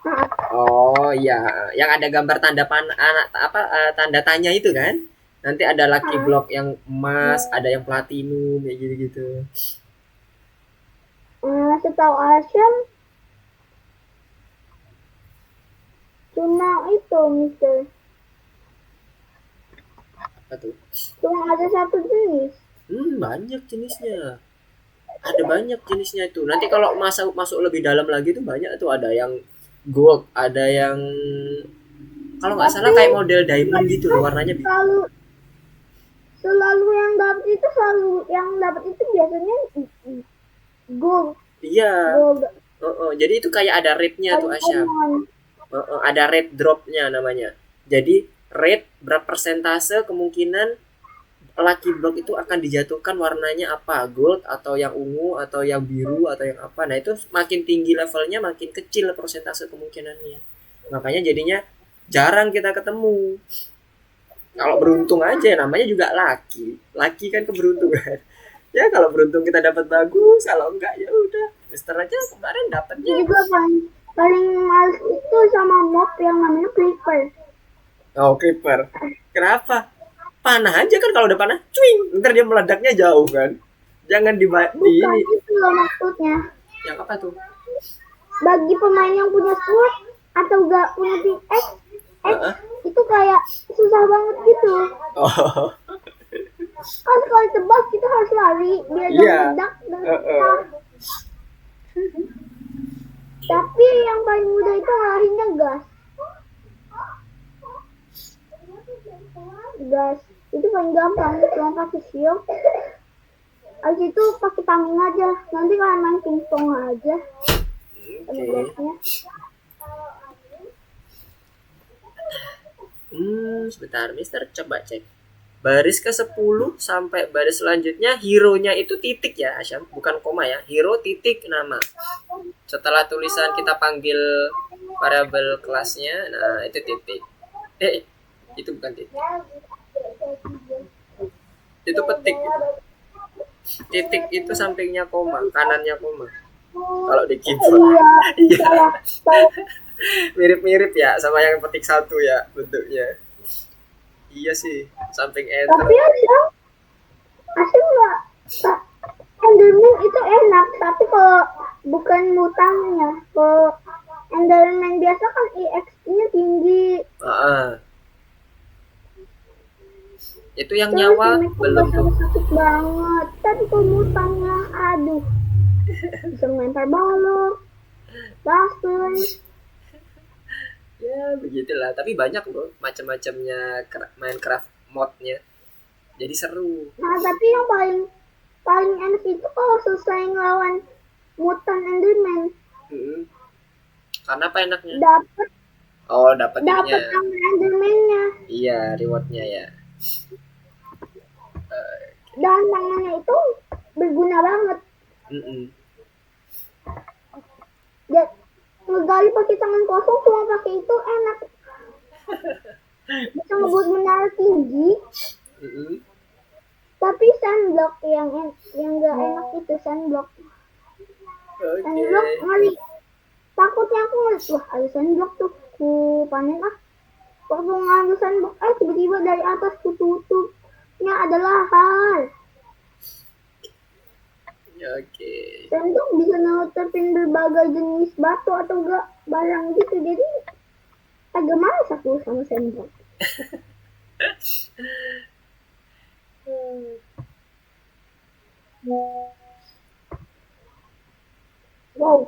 Nah, Oh iya, yang ada gambar tanda tanda tanya itu kan? Nanti ada lucky block yang emas, ada yang platinum kayak gitu-gitu. setahu Asyam cuma itu, Mister. Apa tuh? Cuma ada satu jenis. Banyak jenisnya. Ada banyak jenisnya itu. Nanti kalau masuk lebih dalam lagi tuh banyak tuh, ada yang gold, ada yang kalau nggak salah kayak model diamond gitu loh, warnanya Selalu yang dapat itu biasanya gold. iya. Gold. Jadi itu kayak ada rate-nya tuh Asyam. Ada rate drop-nya namanya. Jadi rate berapa persentase kemungkinan lucky block itu akan dijatuhkan warnanya apa, gold atau yang ungu atau yang biru atau yang apa. Nah itu makin tinggi levelnya makin kecil persentase kemungkinannya, makanya jadinya jarang kita ketemu. Kalau beruntung aja namanya juga laki kan keberuntungan. Ya kalau beruntung kita dapat bagus, kalau enggak ya udah. Mister aja kemarin dapatnya juga paling males itu sama mob yang namanya creeper. Oh, creeper. Kenapa? Panah aja kan, kalau udah panah, cuing, ntar dia meledaknya jauh kan. Jangan di Bukan ini. itu loh maksudnya. Yang apa tuh? Bagi pemain yang punya sword, atau gak punya ping X Heeh. itu kayak susah banget gitu. Oh, Kan kalau tebak kita harus lari biar gak iya. meledak dan kita. Heeh. Tapi yang paling mudah itu larinya gas. Gas itu paling gampang, cuma pakai shield. Abis itu pakai tameng aja. Nanti kalian main pingpong aja sama Oke. gasnya. Sebentar, Mister coba cek. Baris ke-10 sampai baris selanjutnya hero-nya itu titik ya, Asyam, bukan koma ya. Hero titik nama. Setelah tulisan kita panggil variabel kelasnya, nah itu titik. Itu bukan titik. Itu petik gitu. Titik itu sampingnya koma, kanannya koma. Kalau di keyboard. Iya, Iya. salah. Mirip-mirip ya sama yang petik satu ya bentuknya. Iya sih, samping enter. Tapi asli nggak. Enderman itu enak, tapi kalau bukan mutangnya, kalau Enderman biasa kan EXP-nya tinggi. Itu yang Terus nyawa damage-nya belum bakal sakit banget. Tapi kalau mutangnya, aduh, bisa melempar balok, racun. ya begitulah, tapi banyak loh macam-macamnya Minecraft modnya, jadi seru. Nah, tapi yang paling paling enak itu kalau selesai ngelawan mutan Enderman, Mm-mm. Karena apa enaknya? dapat Oh, dapat ininya. dapat yang Enderman-nya. Iya, rewardnya ya. Dan tangannya itu berguna banget. Mm-mm. Dan ngegali pakai tangan kosong cuma pakai itu enak. Bisa ngebuat menara tinggi. Mm-mm. Tapi sunblock yang gak enak itu sunblock. Sunblock Oke. ngeri. Takutnya aku ngeliat, wah ada sunblock tuh, ku panen ah. Waktu ngambil sunblock, tiba-tiba dari atas tutupnya adalah hal. Oke. Sunblock bisa nutupin berbagai jenis batu atau enggak barang gitu, jadi agak malas aku sama sunblock. Wow,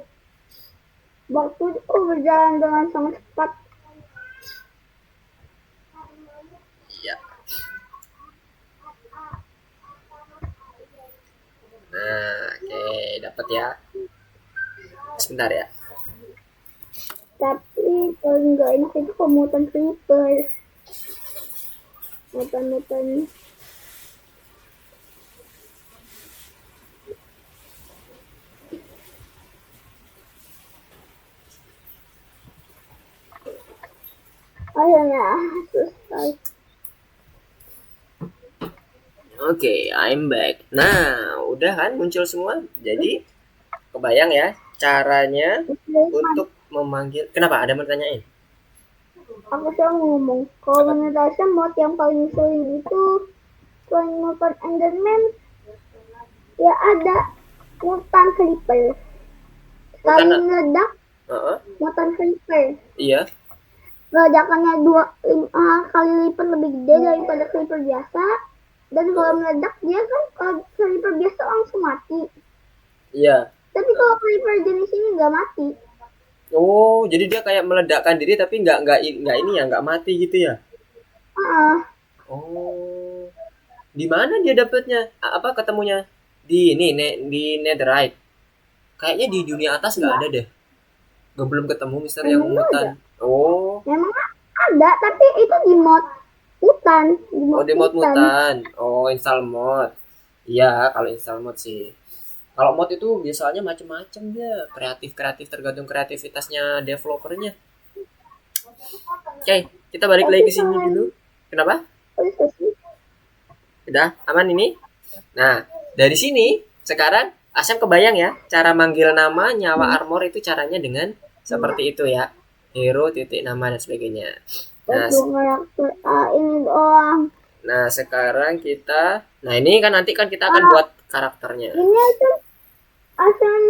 waktu itu berjalan dengan sangat cepat. Iya. Nah, oke, dapat ya. Sebentar ya. Tapi paling nggak enak itu pemutan creeper. Mutan-mutan. Akhirnya selesai. Oke, I'm back. Nah, udah kan muncul semua. Jadi, kebayang ya caranya untuk memanggil. Kenapa? Ada yang mau tanyain? Aku selalu ngomong, kalau Apa? menurut Tasya mod yang paling sulit itu selain mutan Enderman, ya ada mutan creeper. Sekali Mutan- meledak, Heeh. mutan creeper. Iya. Ledakannya 5 kali lipat lebih gede daripada creeper biasa. Dan kalau meledak dia kan kalau creeper biasa langsung mati. Iya. Tapi kalau creeper jenis ini nggak mati. Oh, jadi dia kayak meledakkan diri tapi nggak ini ya, nggak mati gitu ya? Ah, Oh, di mana dia dapatnya? Apa ketemunya? Di ini, di Netherite. Kayaknya di dunia atas nggak nggak. ada deh. Gue belum ketemu Mister yang Memang nggak ada. mutan. Oh, Memang ada, tapi itu di mod hutan. Di oh mod di mod hutan. mutan. Oh, install mod. Iya, kalau install mod sih. Kalau mod itu biasanya macem-macem dia, kreatif-kreatif tergantung kreativitasnya developernya. Oke, kita balik Tapi lagi ke sini selain dulu. Kenapa? itu sih, Udah aman ini? Nah, dari sini sekarang Asam kebayang ya cara manggil nama nyawa armor itu caranya dengan seperti itu ya. Hero titik nama dan sebagainya. Nah, baru ngeraktir ini doang. nah sekarang kita, nah ini kan nanti kan kita akan buat karakternya. Ini asam asam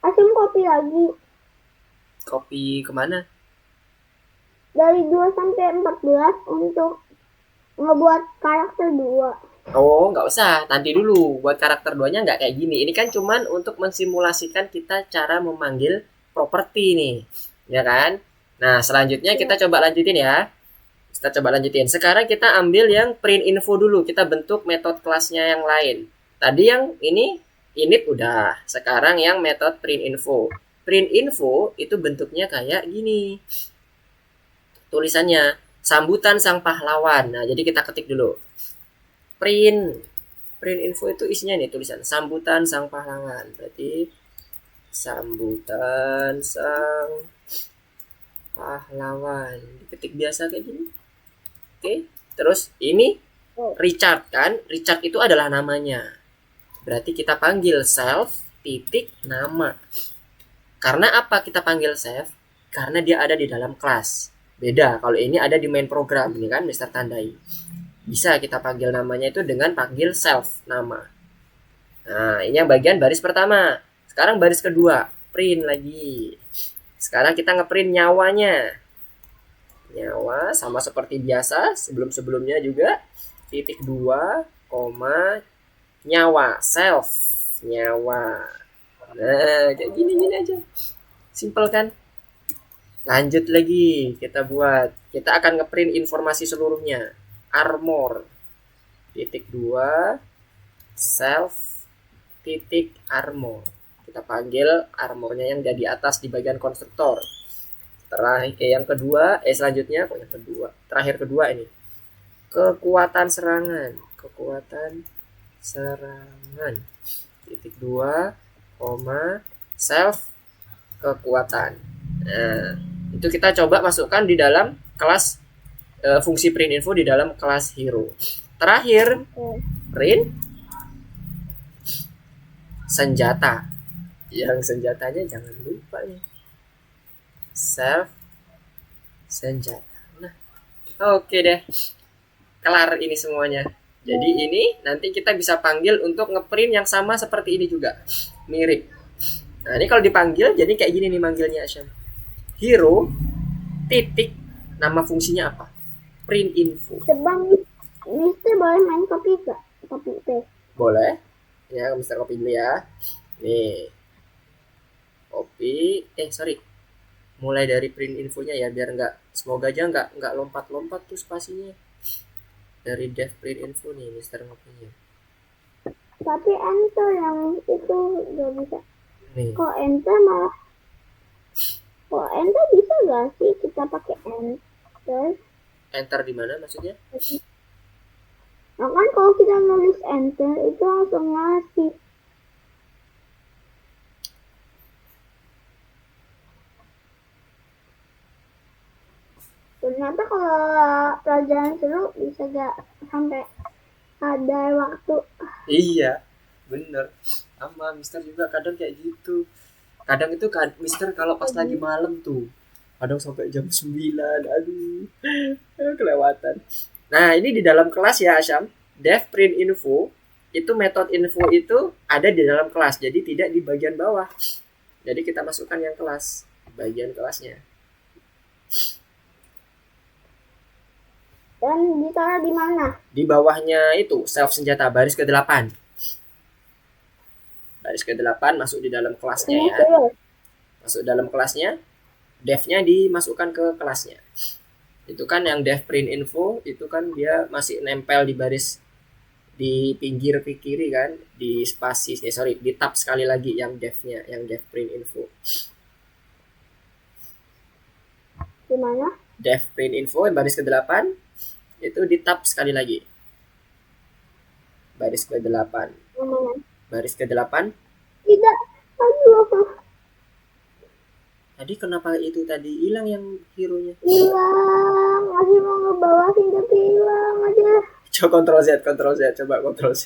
asam kopi lagi. Copy kemana? Dari 2 sampai 14 untuk ngebuat karakter 2. Oh, nggak usah. Nanti dulu. Buat karakter 2-nya nggak kayak gini. Ini kan cuman untuk mensimulasikan kita cara memanggil properti nih. Ya kan? Nah, selanjutnya kita coba lanjutin ya. Kita coba lanjutin. Sekarang kita ambil yang print info dulu. Kita bentuk metode kelasnya yang lain. Tadi yang ini init udah. Sekarang yang metode print info. Print info itu bentuknya kayak gini. Tulisannya sambutan sang pahlawan. Nah, jadi kita ketik dulu. Print info itu isinya nih tulisan sambutan sang pahlawan. Berarti sambutan sang pahlawan. Diketik biasa kayak gini. Oke. Terus ini Richard kan? Richard itu adalah namanya. Berarti kita panggil self titik nama. Karena apa kita panggil self? Karena dia ada di dalam kelas. Beda kalau ini ada di main program. Ini kan Mister tandai. Bisa kita panggil namanya itu dengan panggil self nama. Nah, ini yang bagian baris pertama. Sekarang baris kedua, print lagi. Sekarang kita ngeprint nyawanya. Nyawa sama seperti biasa, sebelum-sebelumnya juga. Titik 2, koma, nyawa, self, nyawa. Nah, kayak gini-gini aja. Simple kan? Lanjut lagi, kita buat. Kita akan ngeprint informasi seluruhnya. Armor titik 2 self titik armor. Kita panggil armornya yang di atas di bagian konstruktor. Terakhir yang kedua, selanjutnya yang kedua, terakhir kedua ini. Kekuatan serangan titik 2, koma self kekuatan. Nah, itu kita coba masukkan di dalam kelas fungsi print info di dalam kelas hero. Terakhir, print senjata. Yang senjatanya jangan lupa nih. Self senjata. Nah, oke deh. Kelar ini semuanya. Jadi ini nanti kita bisa panggil untuk ngeprint yang sama seperti ini juga. Mirip. Nah, ini kalau dipanggil jadi kayak gini nih manggilnya Asyam. Hero titik nama fungsinya apa? Print info. Coba Mister boleh main copy gak? Copy paste. Boleh. Ya, Mister copy dulu ya. Nih. Copy. Sorry. Mulai dari print infonya ya, biar semoga aja nggak lompat-lompat tuh spasinya. Dari dev print info nih, Mister copy-nya. Tapi enter yang itu gak bisa. Nih. Kok enter bisa gak sih kita pakai enter? Enter di mana maksudnya? Nah kan kalau kita nulis enter itu langsung ngasih. Ternyata kalau pelajaran seru bisa gak sampai ada waktu. Iya, bener. Sama Mister juga kadang kayak gitu. Kadang itu Mister kalau pas lagi malam tuh, kadang sampai jam 9, aduh, kelewatan. Nah, ini di dalam kelas ya, Asyam. Dev print info, itu metode info itu ada di dalam kelas, jadi tidak di bagian bawah. Jadi kita masukkan yang kelas, bagian kelasnya. Dan ditaruh di mana? Di bawahnya itu, self senjata, baris ke-8. Baris ke-8 masuk di dalam kelasnya ya. Masuk dalam kelasnya, dev-nya dimasukkan ke kelasnya. Itu kan yang dev print info itu kan dia masih nempel di baris di pinggir kiri kan, di spasi di tab sekali lagi yang dev-nya, yang dev print info. Di mana? Dev print info baris ke-8 itu di tab sekali lagi. Baris ke-8. Baris ke-8. Tidak. Aduh. Tadi kenapa itu tadi hilang yang hero-nya? Hilang. Masih mau ngebawahin tapi hilang aja. Coba Ctrl Z, coba Ctrl Z.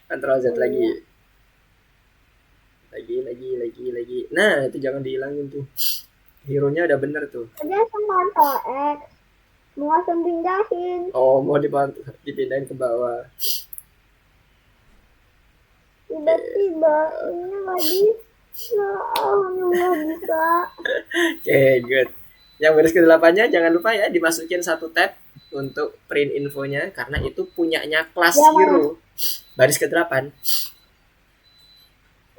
Ctrl Z lagi. Lagi. Nah, itu jangan dihilangin tuh. Hero-nya udah bener tuh. Ada sama Ctrl X. Mau langsung pindahin. Oh, mau dipindahin ke bawah. Tiba-tiba ini lagi. Ya, alhamdulillah bisa. Oke, good. Yang baris ke-8-nya jangan lupa ya dimasukin satu tab untuk print infonya karena itu punyanya kelas Ya, mana? hero. Baris ke-8.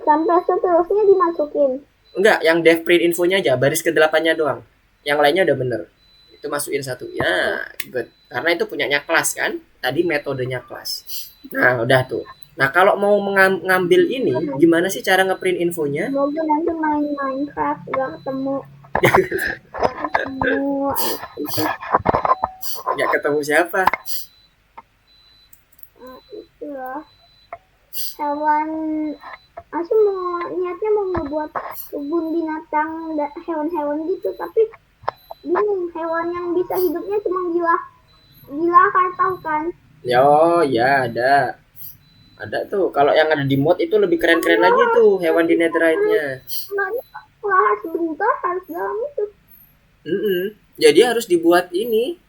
Sampai seterusnya dimasukin. Enggak, yang dev print infonya aja, baris ke-8-nya doang. Yang lainnya udah bener. Itu masukin satu. Ya. Ya, good. Karena itu punyanya kelas kan. Tadi metodenya kelas. Nah, udah tuh. Nah, kalau mau ngambil ini, gimana sih cara ngeprint infonya? Semoga nanti main Minecraft gak ketemu. Gak ketemu. Nggak ketemu siapa? Itu loh. Hewan. Aku niatnya mau ngebuat kebun binatang hewan-hewan gitu, tapi bingung hewan yang bisa hidupnya cuma gila kan, tahu kan? Oh, ya ada. Ada tuh. Kalau yang ada di mod itu lebih keren-keren lagi tuh hewan di netherite-nya. Nggak harus sebentar, harus dalam itu. Jadi harus dibuat ini.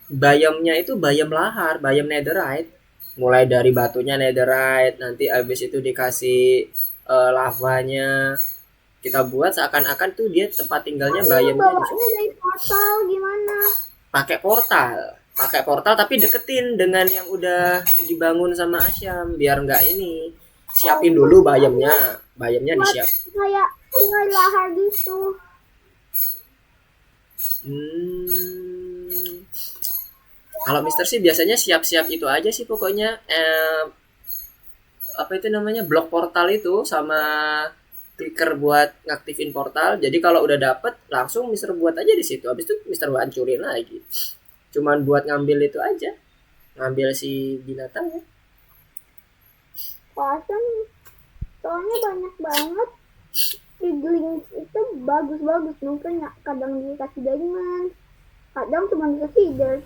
Biomnya itu biom lahar, biom netherite. Mulai dari batunya netherite, nanti abis itu dikasih lavanya. Kita buat seakan-akan tuh dia tempat tinggalnya biomnya Bawanya dari portal gimana? pakai portal tapi deketin dengan yang udah dibangun sama Asyam biar nggak ini siapin dulu biomnya disiap. Kayak sungai lahar gitu. Kalau Mister sih biasanya siap-siap itu aja sih pokoknya apa itu namanya blok portal itu sama clicker buat ngaktifin portal. Jadi kalau udah dapet langsung Mister buat aja di situ. Habis itu Mister hancurin lagi. Cuman buat ngambil itu aja. Ngambil si binatang ya. Pasang soalnya banyak banget. Piglings itu bagus-bagus, mungkin kadang dikasih diamond, kadang cuma dikasih dirt.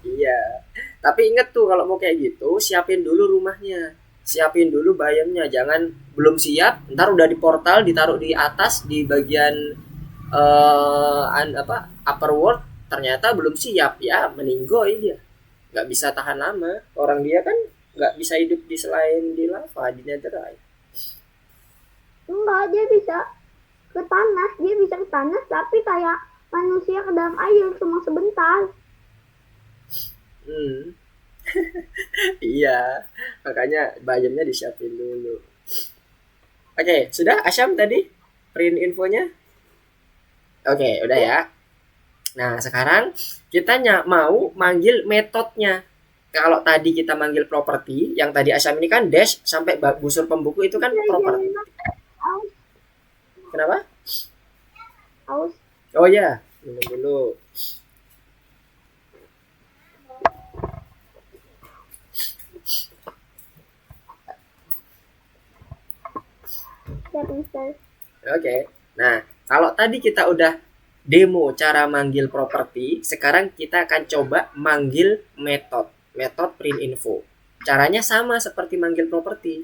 Iya. Tapi inget tuh kalau mau kayak gitu siapin dulu rumahnya. Siapin dulu biomnya. Jangan belum siap, ntar udah di portal ditaruh di atas di bagian upper world ternyata belum siap ya meninggoy dia nggak bisa tahan lama orang dia kan nggak bisa hidup di selain di lava di netherite. Enggak, dia bisa ke tanah tapi kayak manusia ke dalam air cuma sebentar. Iya makanya biomnya disiapin dulu. Oke, sudah Asyam tadi print infonya. Oke, udah ya. Nah, sekarang kita mau manggil metodenya. Kalau tadi kita manggil properti, yang tadi Asyam ini kan dash sampai busur pembuku itu kan properti. Aus, Kenapa? aus. Oh ya, minum dulu. Oke. Nah, kalau tadi kita udah demo cara manggil properti, sekarang kita akan coba manggil metode print info. Caranya sama seperti manggil properti.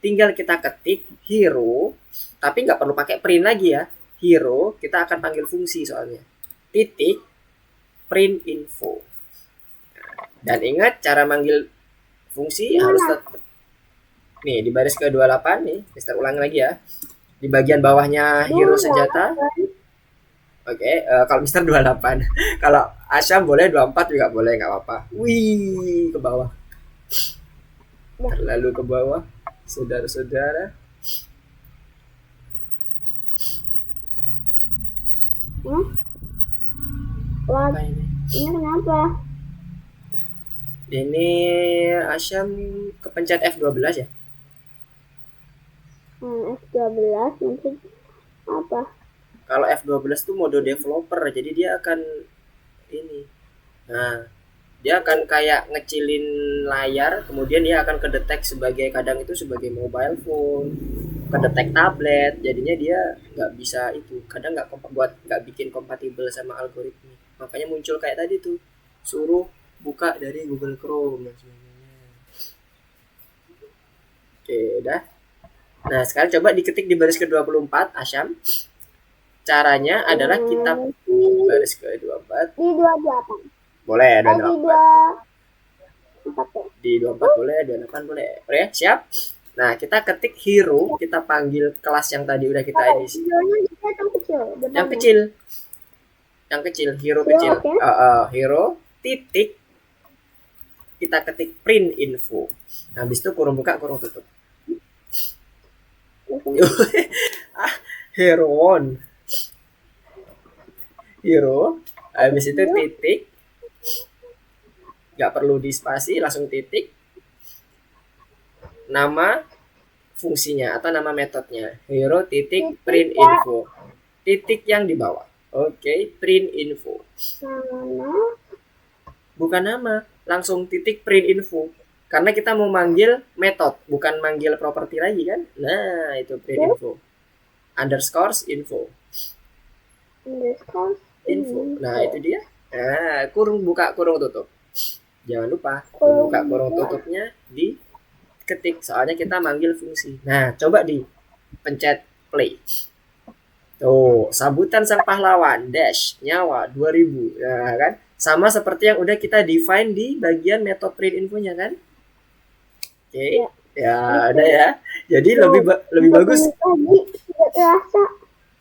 Tinggal kita ketik hero, tapi nggak perlu pakai print lagi ya. Hero, kita akan panggil fungsi soalnya. Titik print info. Dan ingat cara manggil fungsi harus tetap. Nih, di baris ke-28 nih, Mister ulang lagi ya. Di bagian bawahnya hero senjata. Oke, kalau Mister 28. Kalau Asyam boleh 24 juga boleh, nggak apa-apa. Wih, ke bawah. Terlalu ke bawah. Saudara-saudara. Apa ini? Ini kenapa? Ini Asyam kepencet F12 ya? F12 mungkin apa? Kalau F12 tuh mode developer, jadi dia akan ini. Nah, dia akan kayak ngecilin layar, kemudian dia akan kedetek sebagai kadang itu sebagai mobile phone, kedetek tablet, jadinya dia nggak bisa itu, kadang nggak bikin kompatibel sama algoritma. Makanya muncul kayak tadi tuh, suruh buka dari Google Chrome dan sebagainya. Oke, udah. Nah, sekarang coba diketik di baris ke-24, Asyam. Caranya adalah kita baris ke-24. Di 28. Boleh, ada 28. Di 24 boleh, 28 boleh. Oke, siap? Nah, kita ketik hero, kita panggil kelas yang tadi udah kita Kalau edisi. hero-nya gede atau kecil? Yang Depannya. kecil. Yang kecil, hero Hero, kecil. oke. Hero titik kita ketik print info. Nah, habis itu kurung buka, kurung tutup. Hero on. Hero, habis itu titik. Nggak perlu di spasi, langsung titik. Nama fungsinya atau nama metodenya. Hero titik print info. Titik yang di bawah. Oke, print info. Nama. Bukan nama, langsung titik print info. Karena kita mau manggil metode, bukan manggil properti lagi kan? Nah, itu print info. Underscores info. Underscore Info. Nah, itu dia. Nah, kurung buka, kurung tutup. Jangan lupa, kurung buka, kurung tutupnya diketik. Soalnya kita manggil fungsi. Nah, coba di pencet play. Tuh, sambutan sang pahlawan, dash, nyawa, 2000. Nah, kan? Sama seperti yang udah kita define di bagian metode print infonya kan? Oke. Ya, ada ya. Jadi lebih bagus. Lagi tidak terasa.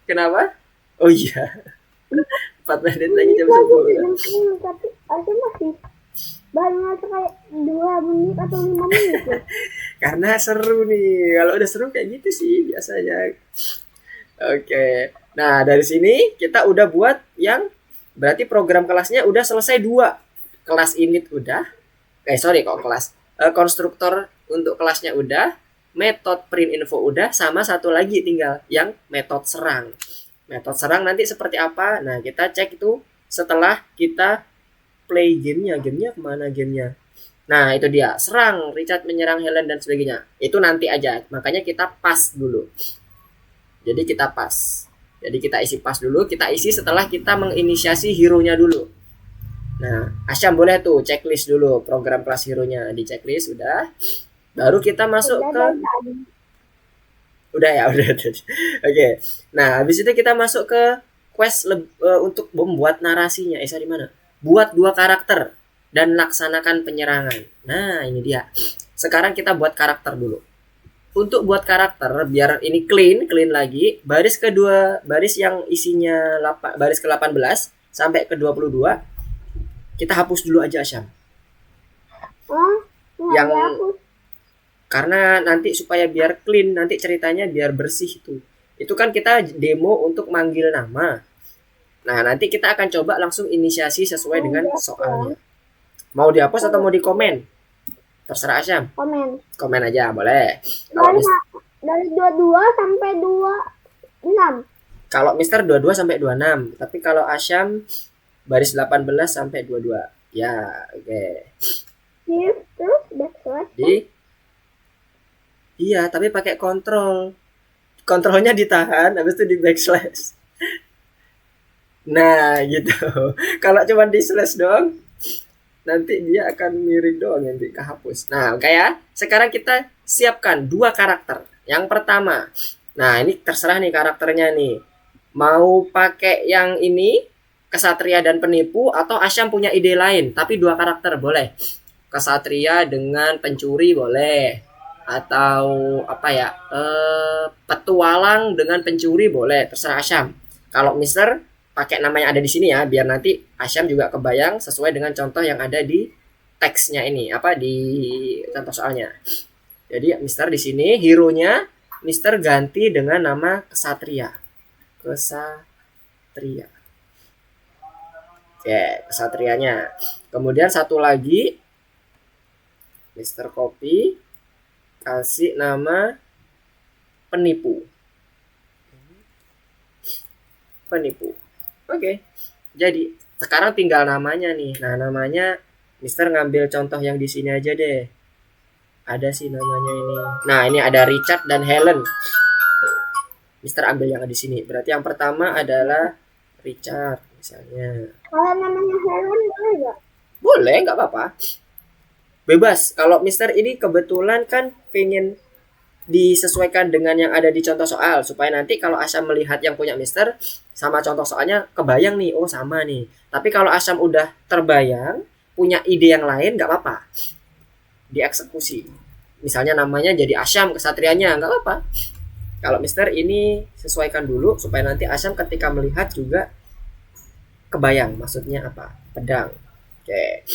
Kenapa? Oh iya. 4 menit lagi jam 10. Tapi harusnya masih baru kayak 2 menit atau 5 menit ya. Karena seru nih. Kalau udah seru kayak gitu sih biasanya. Oke. Nah, dari sini kita udah buat yang berarti program kelasnya udah selesai 2. Kelas init udah. Kelas. Konstruktor untuk kelasnya udah, metode print info udah, sama satu lagi tinggal yang metode serang. Metode serang nanti seperti apa? Nah, kita cek itu setelah kita play gamenya. Gamenya kemana gamenya? Nah, itu dia. Serang, Richard menyerang Helen dan sebagainya. Itu nanti aja. Makanya kita pas dulu. Jadi kita pas. Jadi kita isi pas dulu. Kita isi setelah kita menginisiasi hero-nya dulu. Nah, Asyam boleh tuh checklist dulu program kelas hero-nya. Di checklist udah. Baru kita masuk ke... Udah ya, udah. Oke. Nah, habis itu kita masuk ke quest untuk membuat narasinya. Di mana? Buat 2 karakter dan laksanakan penyerangan. Nah, ini dia. Sekarang kita buat karakter dulu. Untuk buat karakter biar ini clean lagi, baris kedua, baris yang isinya baris ke-18 sampai ke-22 kita hapus dulu aja, Asyam. Yang karena nanti supaya biar clean, nanti ceritanya biar bersih itu. Itu kan kita demo untuk manggil nama. Nah, nanti kita akan coba langsung inisiasi sesuai dengan soalnya. Mau dihapus atau mau dikomen? Terserah Asyam. Komen aja, boleh. Dari 22 sampai 26. Kalau Mister 22 sampai 26. Tapi kalau Asyam baris 18 sampai 22. Ya, oke. Terus backslash. Iya, tapi pakai kontrol. Kontrolnya ditahan, habis itu di backslash. Nah, gitu. Kalau cuma di slash doang, nanti dia akan miring doang, nanti kehapus. Nah, oke ya. Sekarang kita siapkan 2 karakter. Yang pertama, nah ini terserah nih karakternya nih. Mau pakai yang ini, kesatria dan penipu, atau Asyam punya ide lain, tapi 2 karakter boleh. Kesatria dengan pencuri boleh. Atau apa ya, petualang dengan pencuri boleh, terserah Asyam. Kalau Mister pakai nama yang ada di sini ya, biar nanti Asyam juga kebayang sesuai dengan contoh yang ada di teksnya ini, apa di contoh soalnya. Jadi Mister di sini hero-nya Mister ganti dengan nama kesatria. Kesatria. Oke, kesatrianya. Kemudian satu lagi Mister copy, kasih nama penipu. Penipu. Oke. Jadi sekarang tinggal namanya nih. Nah, namanya Mister ngambil contoh yang di sini aja deh. Ada sih namanya ini. Nah, ini ada Richard dan Helen. Mister ambil yang ada di sini. Berarti yang pertama adalah Richard misalnya. Kalau namanya Helen boleh nggak? Boleh, nggak apa-apa. Bebas. Kalau Mister ini kebetulan kan pengen disesuaikan dengan yang ada di contoh soal supaya nanti kalau Asyam melihat yang punya Mister sama contoh soalnya kebayang nih, oh sama nih. Tapi kalau Asyam udah terbayang punya ide yang lain, nggak apa-apa, dieksekusi. Misalnya namanya jadi Asyam kesatrianya, nggak apa-apa. Kalau Mister ini sesuaikan dulu supaya nanti Asyam ketika melihat juga kebayang maksudnya apa, pedang. Oke.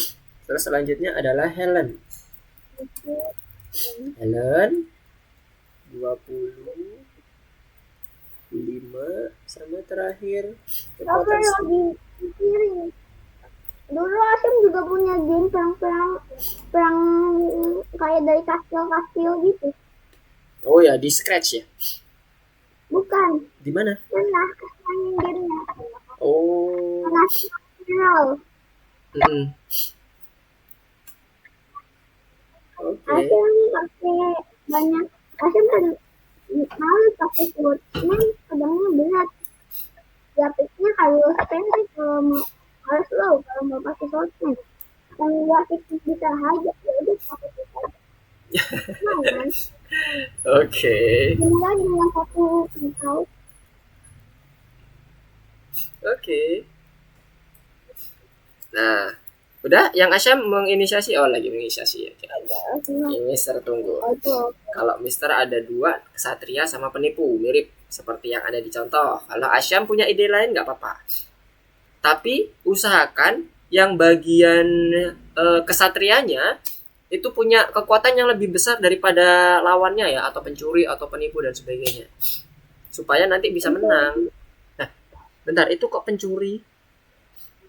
Terus selanjutnya adalah Helen. Helen 25 sama terakhir Tapi kekuatan lagi pikirin. Dulu Asim juga punya game perang kayak dari kastil-kastil gitu. Oh ya, di Scratch ya. Bukan, Di mana? pernah main gamenya. Oh. Nasional. Mm-mm. Oke. Asim pakai banyak. Asim kan malu pakai swordman, pedangnya berat. Grafiknya harus pendek kalau mau harus low kalau mau pakai swordman. Kalau grafik bisa aja, ya udah pakai itu aja. Lumayan. Oke. Dimulai dengan satu pisau. Oke. Nah, udah yang Asyam menginisiasi, oh lagi menginisiasi ya. Ini Mister tunggu. Kalau Mister ada 2, kesatria sama penipu, mirip seperti yang ada di contoh. Kalau Asyam punya ide lain nggak apa-apa. Tapi usahakan yang bagian kesatrianya itu punya kekuatan yang lebih besar daripada lawannya ya, atau pencuri atau penipu dan sebagainya. Supaya nanti bisa menang. Nah, bentar, itu kok pencuri?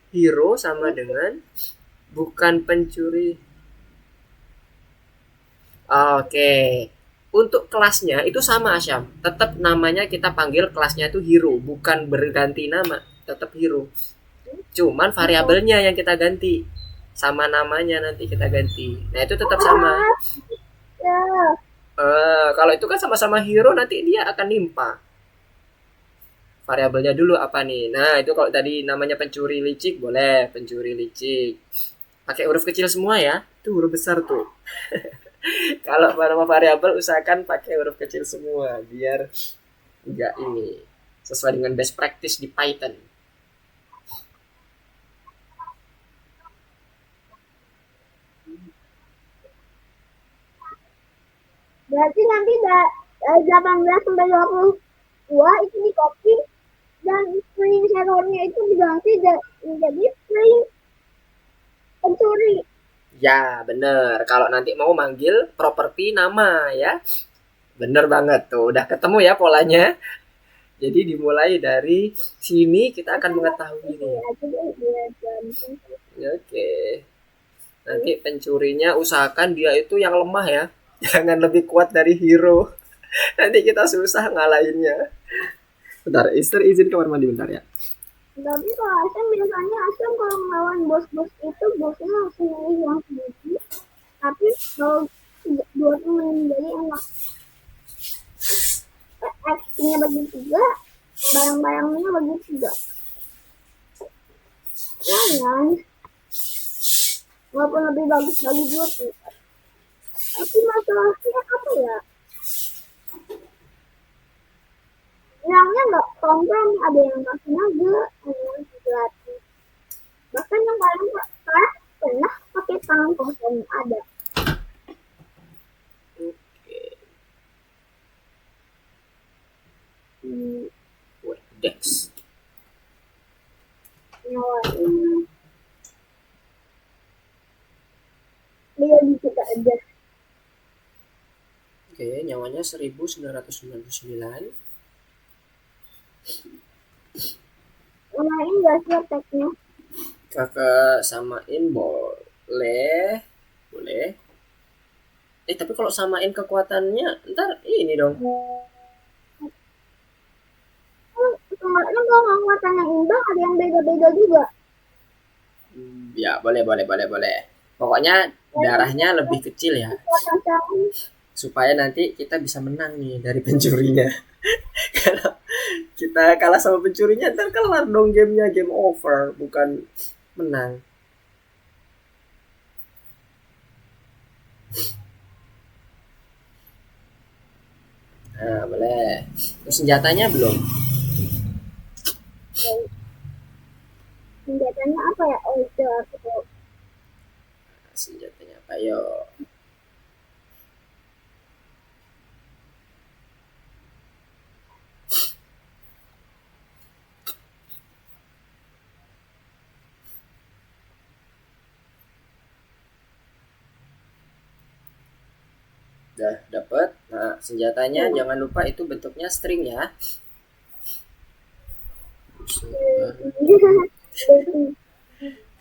Hero sama dengan bukan pencuri. Oke. Untuk kelasnya itu sama Asyam. Tetap namanya kita panggil kelasnya itu hero, bukan berganti nama, tetap hero. Cuman variabelnya yang kita ganti. Sama namanya nanti kita ganti. Nah, itu tetap sama. Ya, Kalau itu kan sama-sama hero, nanti dia akan nimpa. Variabelnya dulu apa nih? Nah, itu kalau tadi namanya pencuri licik, boleh pencuri licik. Pakai huruf kecil semua ya. Itu huruf besar tuh. Kalau nama variabel usahakan pakai huruf kecil semua biar enggak ini sesuai dengan best practice di Python. berarti nanti 18 sampai 22 itu di copy dan screen shadow-nya itu diganti menjadi screen pencuri. Ya, bener. Kalau nanti mau manggil properti nama ya. Bener banget tuh. Udah ketemu ya polanya. Jadi dimulai dari sini kita akan mengetahui ini. Oke. Nanti pencurinya usahakan dia itu yang lemah ya. Jangan lebih kuat dari hero. Nanti kita susah ngalahinnya. Bentar, Easter izin kamar mandi bentar ya. Tapi kalau Asam biasanya Asam kalau melawan bos-bos itu bosnya langsung milih yang tinggi. Tapi kalau dua temen jadi enak. XP-nya bagi 3, barang-barangnya bagi 3. Jangan. Walaupun lebih bagus bagi 2 sih. Tapi masalahnya apa ya? Bilangnya nggak confirm, ada yang kasih naga, ada yang gratis. Bahkan yang paling parah pernah pakai tangan kosong ada. Dex. Nyawain dia bisa aja. Oke, nyawanya 1999. Main nggak sih attack-nya? Kakak samain boleh. Boleh. Tapi kalau samain kekuatannya ntar ini dong. Kemarin kalau kekuatan yang imbang ada yang beda-beda juga. Ya, boleh. Pokoknya darahnya lebih kecil ya. Supaya nanti kita bisa menang nih dari pencurinya. Kalau kita kalah sama pencurinya ntar kelar dong gamenya, game over, bukan menang. Nah, boleh. Terus senjatanya belum? Senjatanya apa ya? Oh itu aku tahu. Senjatanya apa yo? Udah dapet. Nah, senjatanya jangan lupa itu bentuknya string ya.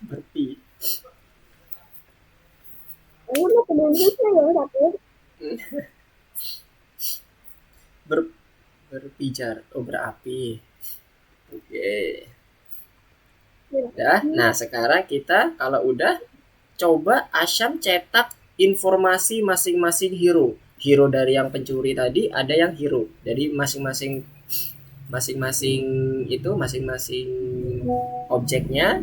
Berpi. Ini mau kebentuknya ya tapi Ber, berpijar. Oh, berapi. Oke. Udah. Nah, sekarang kita kalau udah coba Asyam cetak informasi masing-masing hero. Hero dari yang pencuri tadi ada yang hero. Jadi masing-masing masing-masing objeknya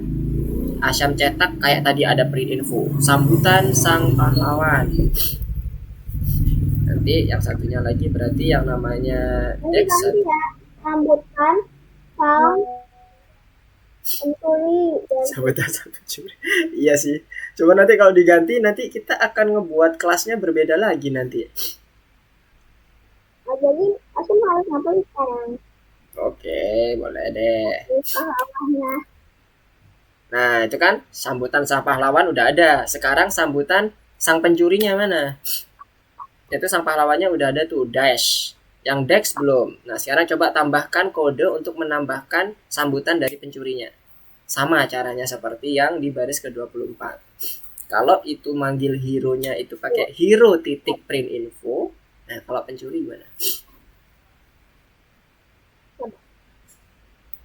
Asyam cetak kayak tadi ada print info. Sambutan sang pahlawan. Nanti yang satunya lagi berarti yang namanya nanti Dex. ganti ya sambutan sang pencuri dan Sambutan sang pencuri. Iya sih. Coba nanti kalau diganti nanti kita akan ngebuat kelasnya berbeda lagi nanti. jadi aku harus ngapain sekarang Oke, boleh deh. pahlawannya. Nah, itu kan sambutan sang pahlawan udah ada. Sekarang sambutan sang pencurinya mana? Itu sang pahlawannya udah ada tuh, dash. Yang Dex belum. Nah, sekarang coba tambahkan kode untuk menambahkan sambutan dari pencurinya. Sama caranya seperti yang di baris ke-24. Kalau itu manggil hero-nya itu pakai hero titik print info. Nah, kalau pencuri gimana?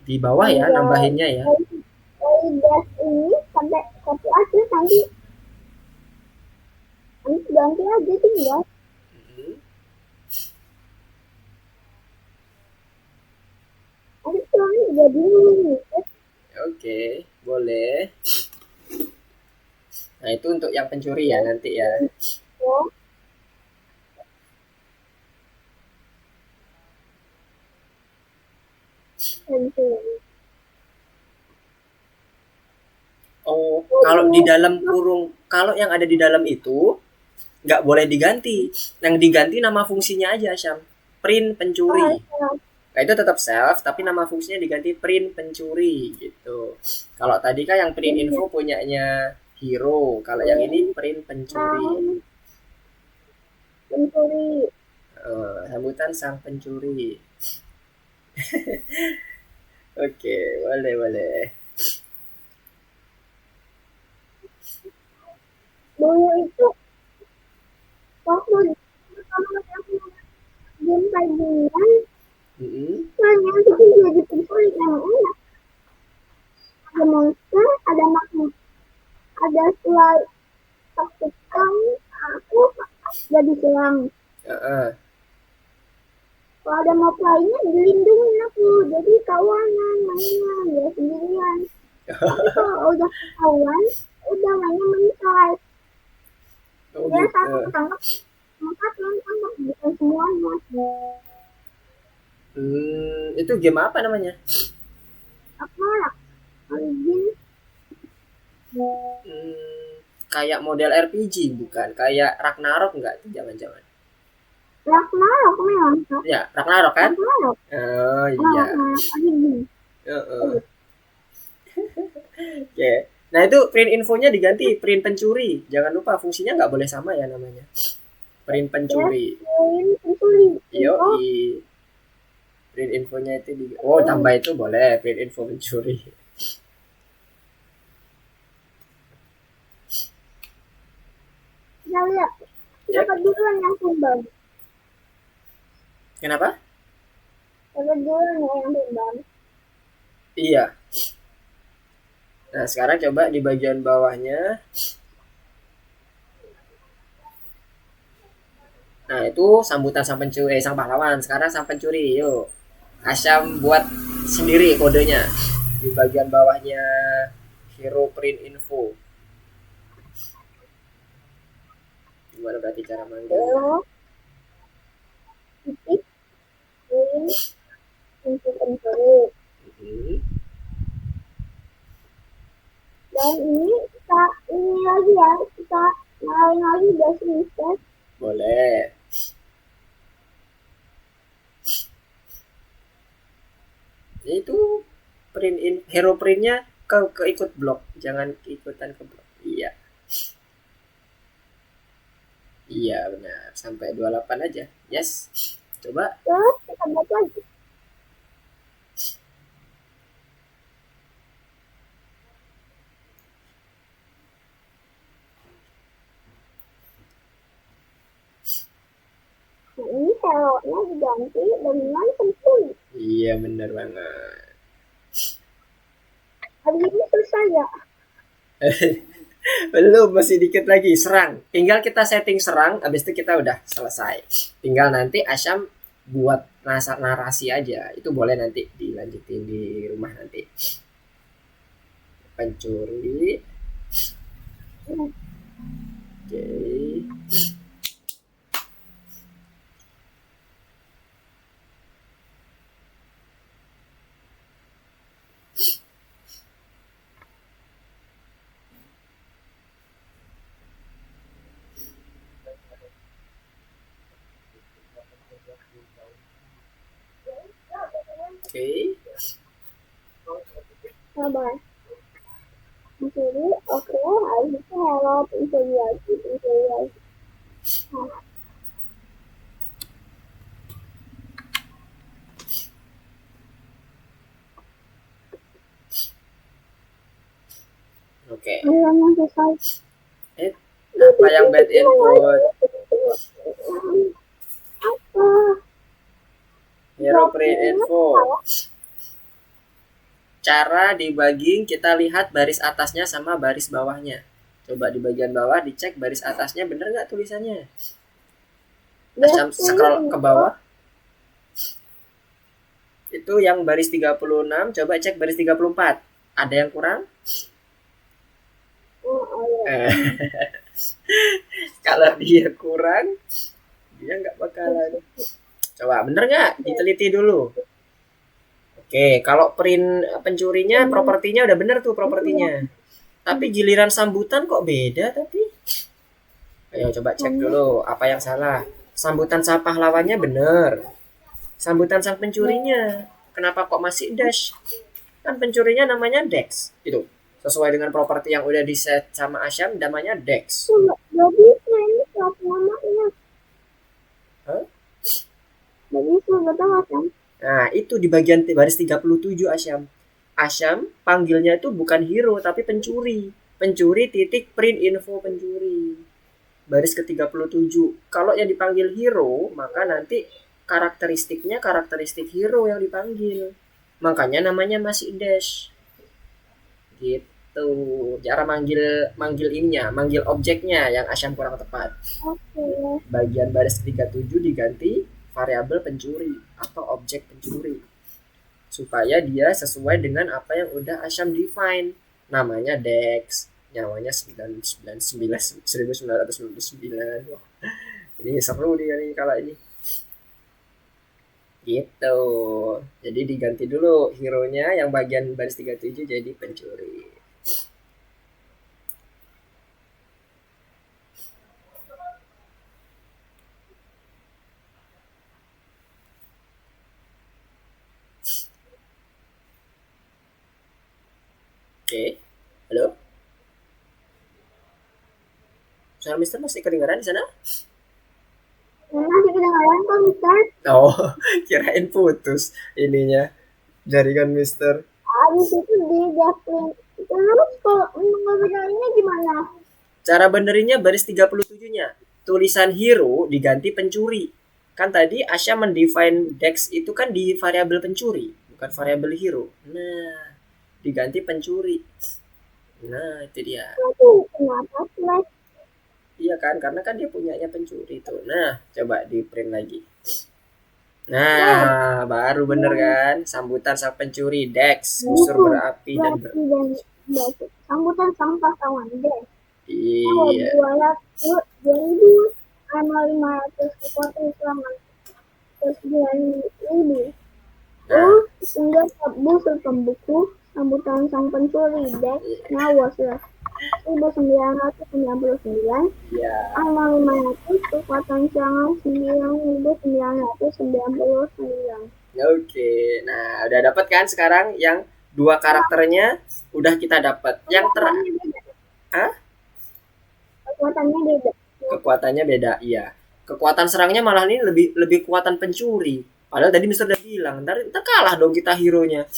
Di bawah ya, nambahinnya ya. Dari dash ini sampai satu aja nanti ganti aja tinggal. Nanti soalnya udah dulu. Oke, boleh. Nah, itu untuk yang pencuri ya nanti ya. Ya. Oh, kalau di dalam kurung, kalau yang ada di dalam itu nggak boleh diganti. Yang diganti nama fungsinya aja, Syam. Print pencuri. Nah, itu tetap self, tapi nama fungsinya diganti print pencuri gitu. Kalau tadi kan yang print info punyanya hero, kalau yang ini print pencuri. Pencuri. Sambutan sang pencuri. Oke, boleh boleh. Dulu itu waktu game pagian soalnya itu jadi pencuri yang enak. Ada monster, ada magnet, ada selai takutkan aku jadi selang. Kalau ada mob lainnya dilindungi aku, jadi kawanan mainnya nggak sendirian. Tapi kalau udah kawan, udah mainnya mental. Oh, Dia gitu. satu tangkap, empat yang tangkap bukan semuanya. Itu game apa namanya? Apa lah? Origin. Kayak model RPG bukan? Kayak Ragnarok nggak? Jangan-jangan. Ragnarok memang. Ya, Ragnarok kan? Ragnarok. Oh iya. Origin. Oke. Nah itu print infonya diganti print pencuri. Jangan lupa fungsinya nggak boleh sama ya namanya. Print pencuri. Print pencuri. Yoi. Print infonya itu di. Oh tambah itu boleh print info pencuri. Kita lihat. Siapa duluan yang tumbang? Kenapa? Siapa duluan yang tumbang? Iya. Nah sekarang coba di bagian bawahnya. Nah itu sambutan sang pencuri, sang pahlawan. Sekarang sang pencuri, yuk. Asyam buat sendiri kodenya di bagian bawahnya hero print info. Gimana berarti cara manggilnya? Titik print info pencuri. Dan ini kita ini lagi ya, kita nyalain lagi dash reset. Boleh. Itu print in hero printnya keikut blok, jangan ikutan ke blok. Iya. Iya benar, sampai 28 aja. Yes. Coba. Terus kita buat lagi. Nah, ini hero-nya diganti dengan pencuri. Iya benar banget. Habis ini selesai ya. Belum, masih dikit lagi. Serang. Tinggal kita setting serang, habis itu kita udah selesai. Tinggal nanti Asyam buat narasi aja. Itu boleh nanti dilanjutin di rumah nanti. Pencuri. Oke. Oke. Sabar. Pencuri, oke. Habis itu hero, pencuri lagi, pencuri lagi. Nah, Oke. belum yang selesai. Apa yang bad input? Apa? Hero print info. Cara debugging kita lihat baris atasnya sama baris bawahnya. Coba di bagian bawah dicek baris atasnya bener nggak tulisannya. Asyam scroll ke bawah. Itu yang baris 36, coba cek baris 34. Ada yang kurang? Kalau dia kurang, dia nggak bakalan. Coba bener nggak? Diteliti dulu. Oke, kalau print pencurinya, propertinya udah bener tuh propertinya. Tapi giliran sambutan kok beda tapi. Ayo coba cek dulu apa yang salah. Sambutan sang pahlawannya bener. Sambutan sang pencurinya, kenapa kok masih dash? Kan pencurinya namanya Dex. Itu sesuai dengan properti yang udah di set sama Asyam, namanya Dex. Jadi ini plat namanya. Hah? Jadi betul Asyam. Nah, itu di bagian baris 37 Asyam. Asyam panggilnya itu bukan hero tapi pencuri. Pencuri titik print info pencuri. Baris ke-37. Kalau yang dipanggil hero, maka nanti karakteristiknya karakteristik hero yang dipanggil. Makanya namanya masih dash. Gitu. Cara manggil ininya, manggil objeknya yang Asyam kurang tepat. Oke. Bagian baris 37 diganti variabel pencuri atau objek pencuri. Supaya dia sesuai dengan apa yang udah Asyam define. Namanya Dex. Nyawanya 1999. Wah, ini seru nih kalau ini. Gitu. Jadi diganti dulu hero-nya yang bagian baris 37 jadi pencuri. Oke. Halo? Suara Mister masih kedengaran di sana? Masih kedengaran kok, Mister. Oh, kirain putus ininya jaringan Mister. Habis itu di Japlin. Terus kalau ngebedainnya gimana? Cara benerinnya baris 37-nya. Tulisan hero diganti pencuri. Kan tadi Asya mendefine Dex itu kan di variabel pencuri, bukan variabel hero. Nah, diganti pencuri. Nah, itu dia. Aduh, kenapa flash? Iya kan, karena kan dia punyanya pencuri tuh. Nah, coba di print lagi. Nah, baru bener kan? Sambutan sang pencuri Dex, busur berapi dan sambutan sang pahlawan Dex. Iya. 2000 amal 500 kekuatan selama 9.000. Hingga busur pembuku sambutan sang pencuri Dex Nawas 1999. Amal 500 kekuatan serangan 9.999. Oke, nah udah dapat kan sekarang yang dua karakternya udah kita dapat. Yang terakhir, kekuatannya beda. kekuatannya beda, iya. Kekuatan serangnya malah ini lebih kekuatan pencuri. Padahal tadi Mister udah bilang, ntar kalah dong kita hero-nya.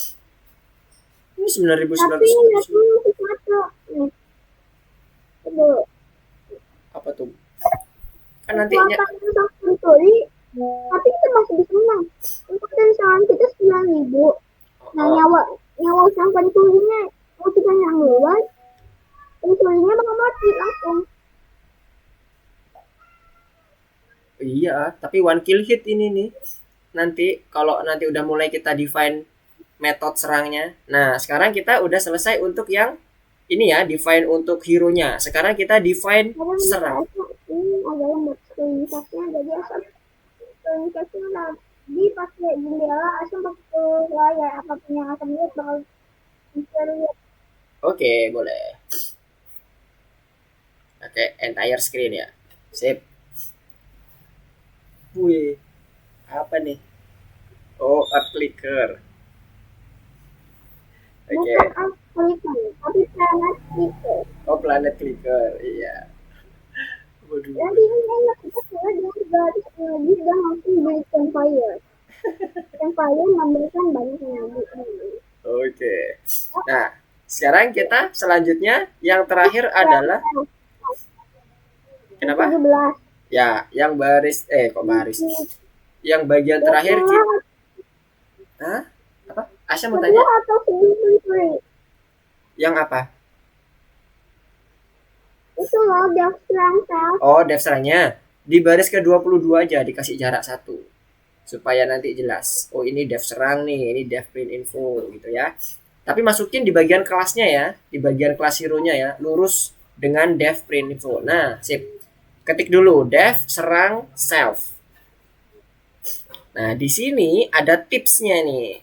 Ini 9.900. Tapi aku masih satu. Nih. Itu. Apa tuh? Kan nantinya Kekuatan untuk mencuri, tapi kita masih bisa menang. Untuk dan serangan kita 9.000. Nah, nyawa sang pencurinya mau kita nyerang duluan, pencurinya bakal mati langsung. iya, tapi one kill hit ini nih. Nanti kalau nanti udah mulai kita define method serangnya. Nah, sekarang kita udah selesai untuk yang ini ya, define untuk hero-nya. Sekarang kita define serang. Ini adalah buat screencast-nya, jadi asal screencast-nya tadi pakai jendela, asal pakai layar, apapun yang akan lihat bakal bisa lihat. Oke, boleh. Oke, entire screen ya. Sip. Wih, apa nih? Oh, art clicker. Oke. Bukan art clicker, tapi planet clicker. Oh, planet clicker. Iya. Waduh. Jadi ini enak, kita sebenarnya dengan gratis energi dan langsung beli campfire. Campfire memberikan banyak energi. Oke. Nah, sekarang kita selanjutnya yang terakhir adalah kenapa? 17. Ya, yang baris kok baris? Yang bagian terakhir kita Hah? Apa? Asya mau tanya? Atau 73. Yang apa? Itu loh, Death Strand Self. Oh, dev serangnya di baris ke-22 aja dikasih jarak 1. Supaya nanti jelas. Oh, ini dev serang nih, ini dev print info gitu ya. Tapi masukin di bagian kelasnya ya, di bagian kelas hero-nya ya, lurus dengan dev print info. Nah, sip. Ketik dulu dev serang self. Nah, di sini ada tipsnya nih.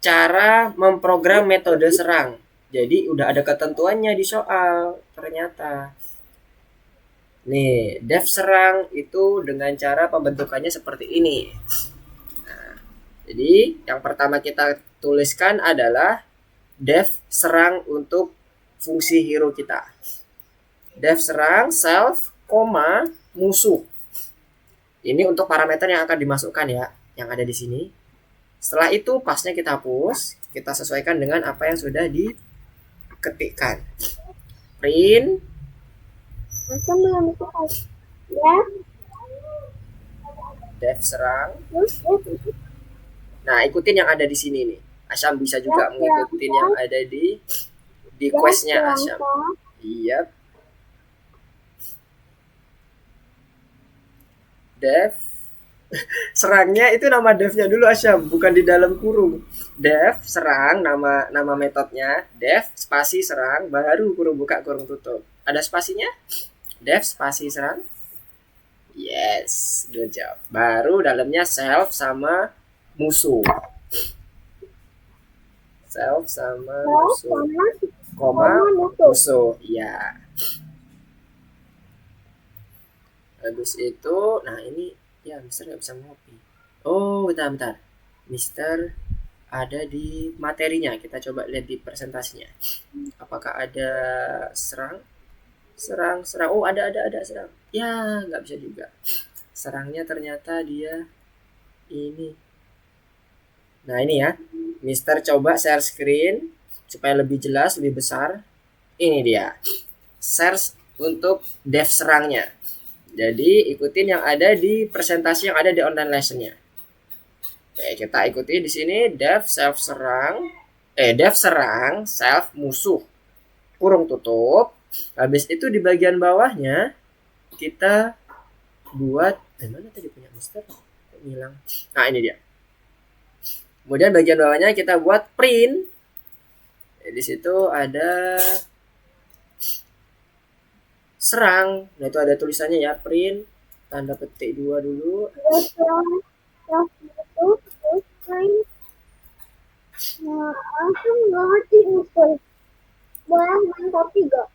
Cara memprogram metode serang. Jadi udah ada ketentuannya di soal ternyata. Nih, dev serang itu dengan cara pembentukannya seperti ini. Nah, jadi yang pertama kita tuliskan adalah dev serang untuk fungsi hero kita. Dev serang self, musuh. Ini untuk parameter yang akan dimasukkan ya, yang ada di sini. Setelah itu pasnya kita hapus, kita sesuaikan dengan apa yang sudah diketikkan. Print Macam belum bisa. Ya. dev serang. Terus Nah, ikutin yang ada di sini nih. Asyam bisa juga mengikuti yang ada di questnya Asyam. Iya. Dev serangnya itu nama devnya dulu Asyam, bukan di dalam kurung. Dev serang nama metodenya, dev spasi serang baru kurung buka kurung tutup. Ada spasinya? Dev spasi serang. Yes, good job. Baru dalamnya self sama musuh. Self sama musuh. Musuh. Iya. Habis itu, nah ini ya Mister nggak bisa ngopi. Oh, bentar. Mister ada di materinya. Kita coba lihat di presentasinya. Apakah ada serang? Oh, ada serang. Ya, nggak bisa juga. Serangnya ternyata dia ini. Nah, ini ya. Mister coba share screen supaya lebih jelas, lebih besar. Ini dia. Share untuk dev serangnya. Jadi ikutin yang ada di presentasi yang ada di online lessonnya. Oke, kita ikuti di sini dev serang self musuh kurung tutup. Habis itu di bagian bawahnya kita buat mana tadi punya Mister kok hilang. Nah, ini dia. Kemudian bagian bawahnya kita buat print. Di situ ada serang. Nah, itu ada tulisannya ya, print tanda petik 2 dulu. Nah, aku nggak ngerti Mister. Boleh main kopi gak?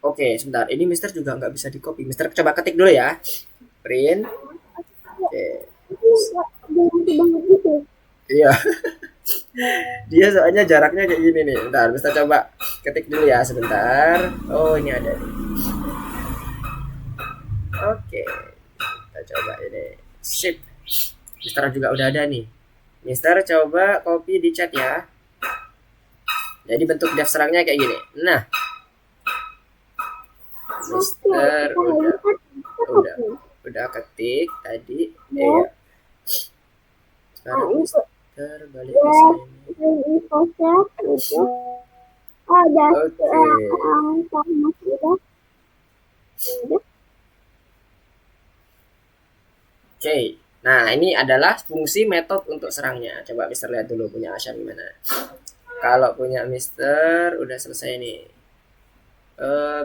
Oke, sebentar. Ini Mister juga nggak bisa di copy. Mister coba ketik dulu ya. Print. Oke. Iya. Dia soalnya jaraknya kayak gini nih. Bentar, Mister coba ketik dulu ya sebentar. Oh, ini ada nih. Oke, kita coba ini. Sip. Mister juga udah ada nih. Mister coba copy di chat ya. Jadi bentuk def serangnya kayak gini. Nah, Mister udah ketik tadi. Iya. Sekarang Mister balik ke sini. Oke. Nah, ini adalah fungsi metode untuk serangnya. Coba Mister lihat dulu punya Asyam gimana. Kalau punya Mister udah selesai nih.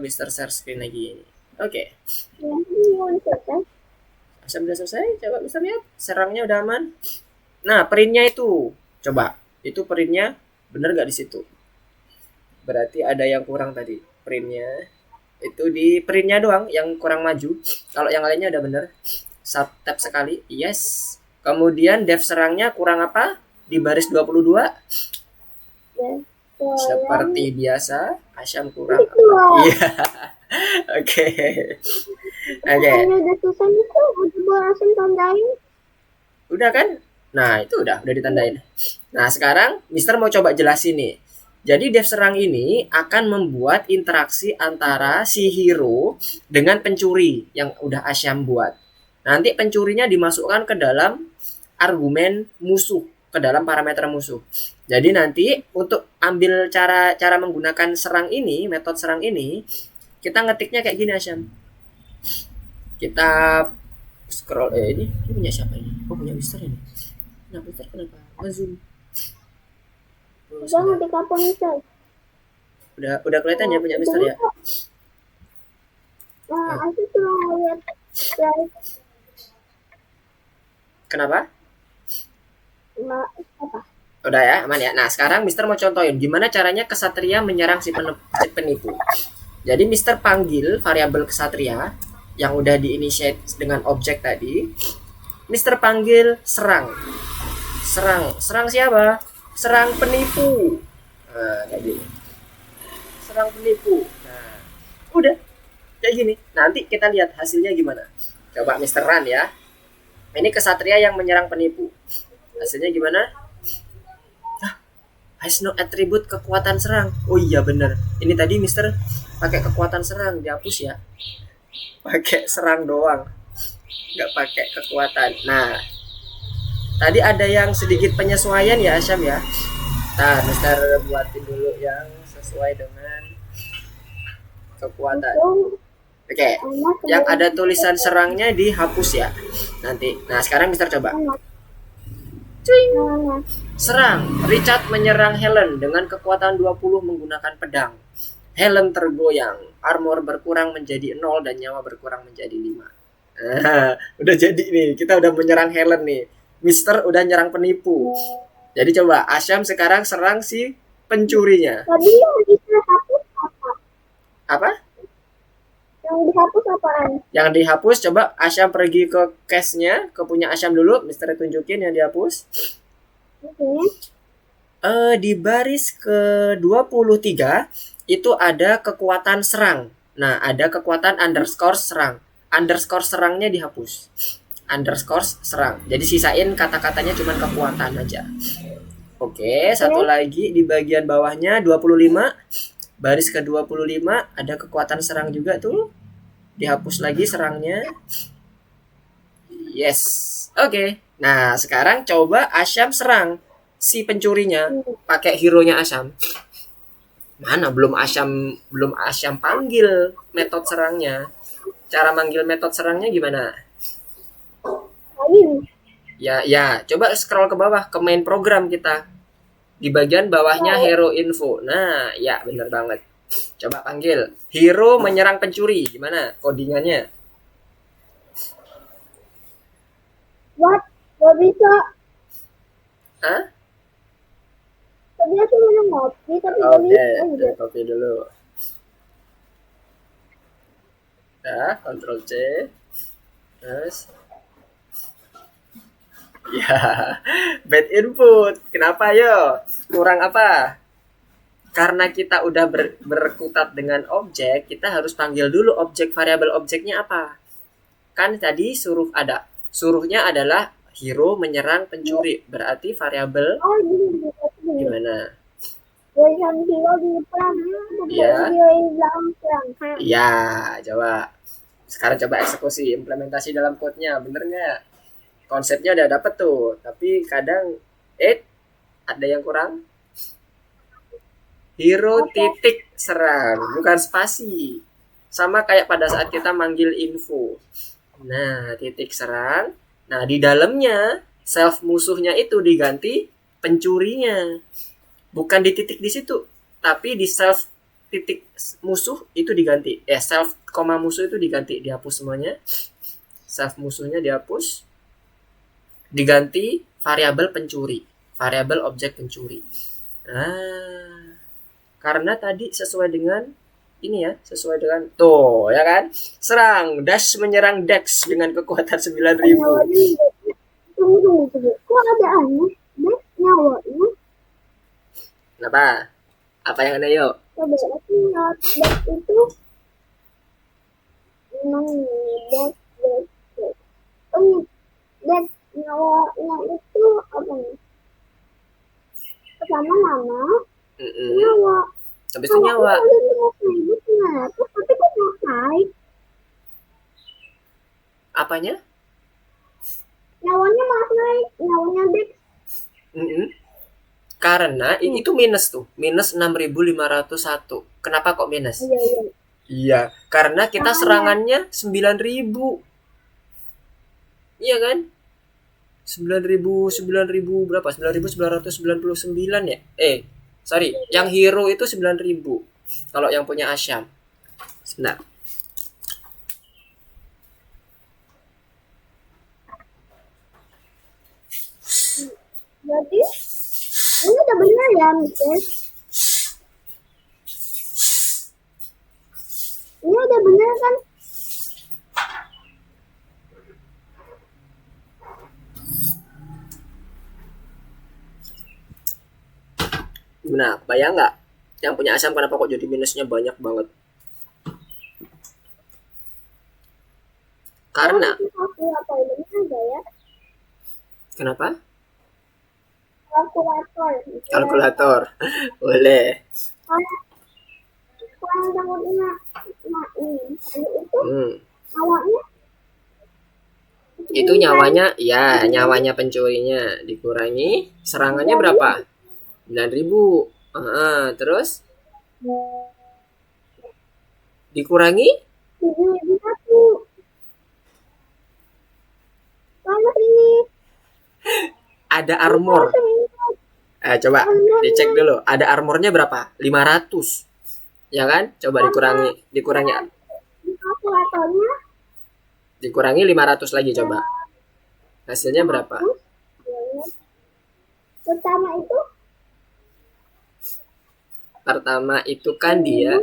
Mister share screen lagi. Oke. Asyam udah selesai. Coba Mister lihat. Serangnya udah aman. Nah, printnya itu. Coba. Itu printnya bener gak di situ? Berarti ada yang kurang tadi. Printnya. Itu di printnya doang yang kurang maju. Kalau yang lainnya udah bener. Tab sekali. Yes. Kemudian def serangnya kurang apa? Di baris 22. Seperti biasa, Asyam kurang. Iya. Oke. Udah kan? Nah, itu udah ditandain. Nah, sekarang Mister mau coba jelasin nih. Jadi def serang ini akan membuat interaksi antara si hero dengan pencuri yang udah Asyam buat. Nanti pencurinya dimasukkan ke dalam argumen musuh, ke dalam parameter musuh. Jadi nanti untuk ambil cara menggunakan serang ini, metode serang ini, kita ngetiknya kayak gini Asyam. Kita scroll ini punya siapa ini? Oh, punya Mister ini. Nah, Mister kenapa? Nge-zoom. Udah ngetik apa Mister? Udah kelihatan ya punya Mister ya? Nah, aku cuma lihat Kenapa? Apa? Udah ya, aman ya. Nah, sekarang Mister mau contohin gimana caranya kesatria menyerang si penipu. Jadi Mister panggil variabel kesatria yang udah di-initiate dengan objek tadi. Mister panggil serang. Serang siapa? Serang penipu. Nah, kayak gini. Serang penipu. Nah, udah. Kayak gini. Nanti kita lihat hasilnya gimana. Coba Mister run ya. Ini kesatria yang menyerang penipu. Hasilnya gimana? Has no attribute kekuatan serang. Oh iya bener. Ini tadi Mister pakai kekuatan serang, dihapus ya. Pakai serang doang. Nggak pakai kekuatan. Nah, tadi ada yang sedikit penyesuaian ya Asyam ya. Nah, Mister buatin dulu yang sesuai dengan kekuatan. Oke. Yang ada tulisan serangnya dihapus ya. Nanti. Nah, sekarang Mister coba. Serang. Richard menyerang Helen dengan kekuatan 20 menggunakan pedang. Helen tergoyang. Armor berkurang menjadi 0 dan nyawa berkurang menjadi 5. Nah, udah jadi nih. Kita udah menyerang Helen nih. Mister udah nyerang penipu. Jadi coba Asyam sekarang serang si pencurinya. Tadi yang dihapus apa? Apa? Yang dihapus apaan? Yang dihapus coba Asyam pergi ke cache-nya, ke punya Asyam dulu. Mister tunjukin yang dihapus. Di baris ke-23 itu ada kekuatan serang. Nah, ada kekuatan underscore serang. Underscore serangnya dihapus. Underscore serang. Jadi sisain kata-katanya cuma kekuatan aja. Oke, satu lagi di bagian bawahnya 25. Baris ke-25 ada kekuatan serang juga tuh. Dihapus lagi serangnya. Yes. Oke. Nah, sekarang coba Asyam serang si pencurinya pakai hero-nya Asyam. Mana belum Asyam panggil metode serangnya. Cara manggil metode serangnya gimana? Ya, coba scroll ke bawah ke main program kita. Di bagian bawahnya hero info. Nah, ya bener banget. Coba panggil. Hero menyerang pencuri. Gimana codingannya? What? Gak bisa. Hah? Tadi aku mau ngopi tapi Oke, kopi dulu. Nah, Ctrl C. Terus ya, bad input. Kenapa yo? Kurang apa? Karena kita udah berkutat dengan objek, kita harus panggil dulu objek variabel objeknya apa. kan tadi suruhnya adalah hero menyerang pencuri, berarti variabel Oh, gini. gimana? Position hero di depan, Iya. hero di belakang. Iya, coba. Sekarang coba eksekusi, implementasi dalam code-nya, bener nggak? Konsepnya udah dapet tuh, tapi kadang ada yang kurang. Hero titik serang, bukan spasi. Sama kayak pada saat kita manggil info. Nah, titik serang. Nah, di dalamnya self musuhnya itu diganti pencurinya. Bukan di titik di situ, tapi di self titik musuh itu diganti. Self koma musuh itu diganti, dihapus semuanya. Self musuhnya dihapus. Diganti variabel pencuri, variabel objek pencuri. Nah, karena tadi sesuai dengan ini ya, sesuai dengan tuh ya kan, serang dash menyerang Dex dengan kekuatan 9000. Tunggu. Kok ada aneh? Dex nyawanya. Kenapa? Apa yang aneh yuk? Coba aku lihat Dex itu. Dex. Oh, Dex nyawanya itu apa nih? Pertama nama, nyawa. Habis itu nyawa. Tapi kok naik? Apanya? Nyawanya malah naik, nyawanya Dex. Karena itu minus tuh, minus 6501. Kenapa kok minus? Iya, karena kita serangannya 9000. Iya kan? 9000 berapa? 9999 ya? Sorry, yang hero itu 9000. Kalau yang punya Asyam. Sebentar. Berarti ini udah benar ya, Mister? Ini udah benar kan? Nah, bayang nggak? Yang punya Asyam kenapa kok jadi minusnya banyak banget? Karena ya? Kenapa? Kalkulator. Boleh. Kalau takutnya itu awalnya itu nyawanya, ya nyawanya pencurinya dikurangi serangannya berapa? 9000. Terus dikurangi 71. Mana ini? Ada armor. Coba dicek dulu. Ada armornya berapa? 500. Ya kan? Coba dikurangi. Kalkulatornya Dikurangi 500 lagi coba. Hasilnya berapa? Pertama itu kan dia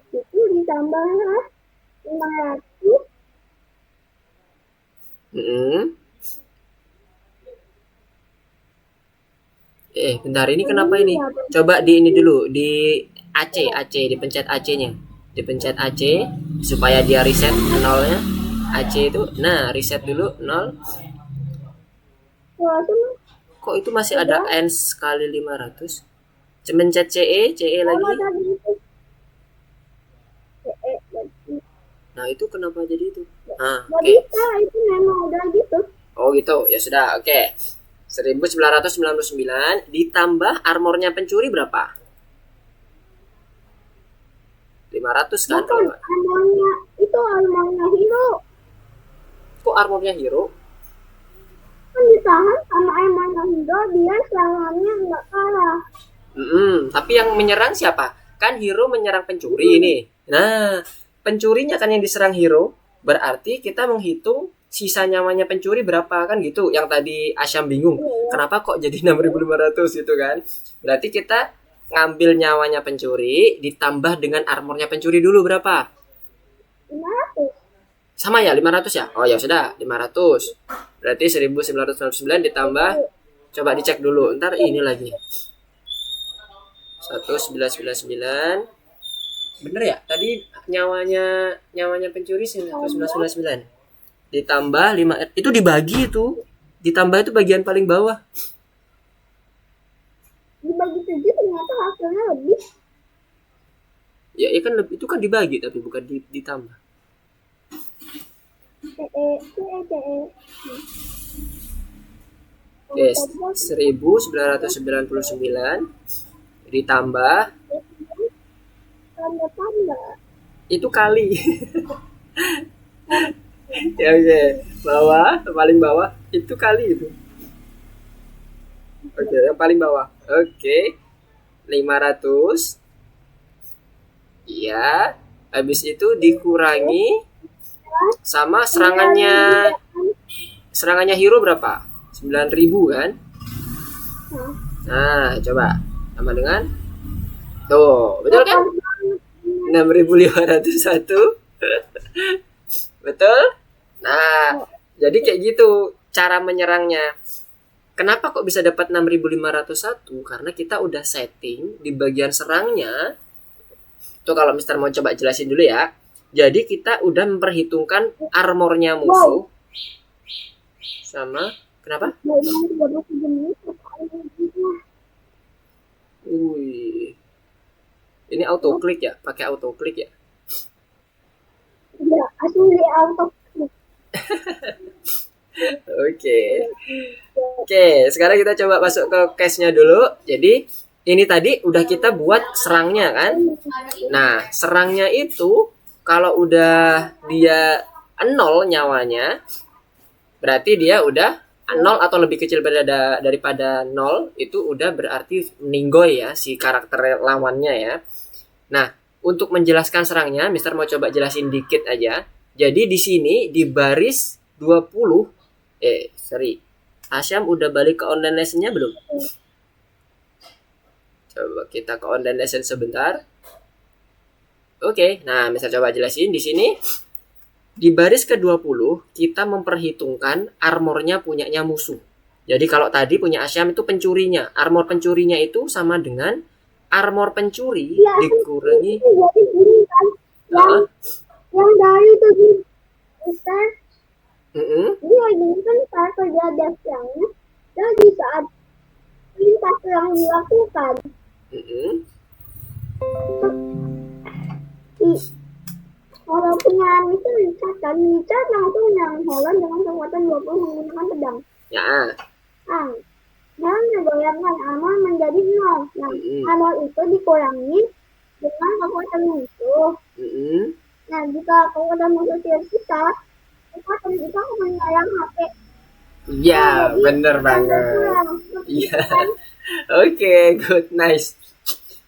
itu ditambah 500. Bentar, ini kenapa ini? Coba di ini dulu, di AC, dipencet AC-nya. Dipencet AC supaya dia reset nolnya. AC itu, nah reset dulu 0. Kok itu masih ada N kali 500? Pencet CE lagi. Nah, itu kenapa jadi itu? Oke. Itu memang udah gitu. Oh gitu, ya sudah, oke. 1999 ditambah armornya pencuri berapa? 500 kan? Armornya itu armornya hero. Kok armornya hero? Kan ditahan sama armornya hero, dia serangannya nggak kalah. Tapi yang menyerang siapa? Kan hero menyerang pencuri ini. Nah, pencurinya kan yang diserang hero. Berarti kita menghitung sisa nyawanya pencuri berapa kan gitu. Yang tadi Asyam bingung, kenapa kok jadi 6500 gitu kan. Berarti kita ngambil nyawanya pencuri ditambah dengan armornya pencuri dulu berapa? 500. Sama ya, 500 ya? Oh ya sudah, 500. Berarti 1999 ditambah, coba dicek dulu. Ntar ini lagi. 1999 Bener ya? Tadi nyawanya pencuri 1999. Ditambah 5 itu dibagi itu. Ditambah itu bagian paling bawah. Dibagi 7 ternyata hasilnya lebih. Ya, kan itu kan dibagi tapi bukan ditambah. Oke, 1999 ditambah Tanda-tanda. itu kali. Ya, oke. Bawah, paling bawah itu kali itu. Oke, yang paling bawah. Oke. 500. Iya. Habis itu dikurangi sama serangannya hero berapa? 9.000 kan? Nah, coba sama dengan tuh, betul kan? 6.501. Betul? Nah, jadi kayak gitu cara menyerangnya. Kenapa kok bisa dapat 6.501? Karena kita udah setting di bagian serangnya. Tuh kalau Mister mau coba jelasin dulu ya. Jadi kita udah memperhitungkan armornya musuh. Sama, kenapa? Wih. Ini auto click ya? Pakai auto click ya? Ya, asli auto. Oke, sekarang kita coba masuk ke case-nya dulu. Jadi, ini tadi udah kita buat serangnya kan? Nah, serangnya itu kalau udah dia 0 nyawanya, berarti dia udah 0 atau lebih kecil daripada 0, itu udah berarti meninggoy ya si karakter lawannya ya. Nah, untuk menjelaskan serangnya, Mister mau coba jelasin dikit aja. Jadi di sini di baris 20, Asyam udah balik ke online lesson-nya belum? Coba kita ke online lesson sebentar. Oke, nah Mister coba jelasin di sini. Di baris ke-20, kita memperhitungkan armornya punyanya musuh. Jadi kalau tadi punya Asyam itu pencurinya. Armor pencurinya itu sama dengan armor pencuri Ya, dikurangi. jadi gini kan, yang dari itu Mister, ini lagi kan saat kejadian siangnya, jadi saat lintas yang dilakukan, kalau punya itu Richard langsung yang hewan dengan kekuatan 20 menggunakan pedang. Ya. Dan digoyangkan armor menjadi 0. Nah, armor itu dikurangi dengan kekuatan musuh. Nah, jika kekuatan musuh kita, kekuatan kita menyayang HP. Iya, bener banget. Iya. Oke, good, nice.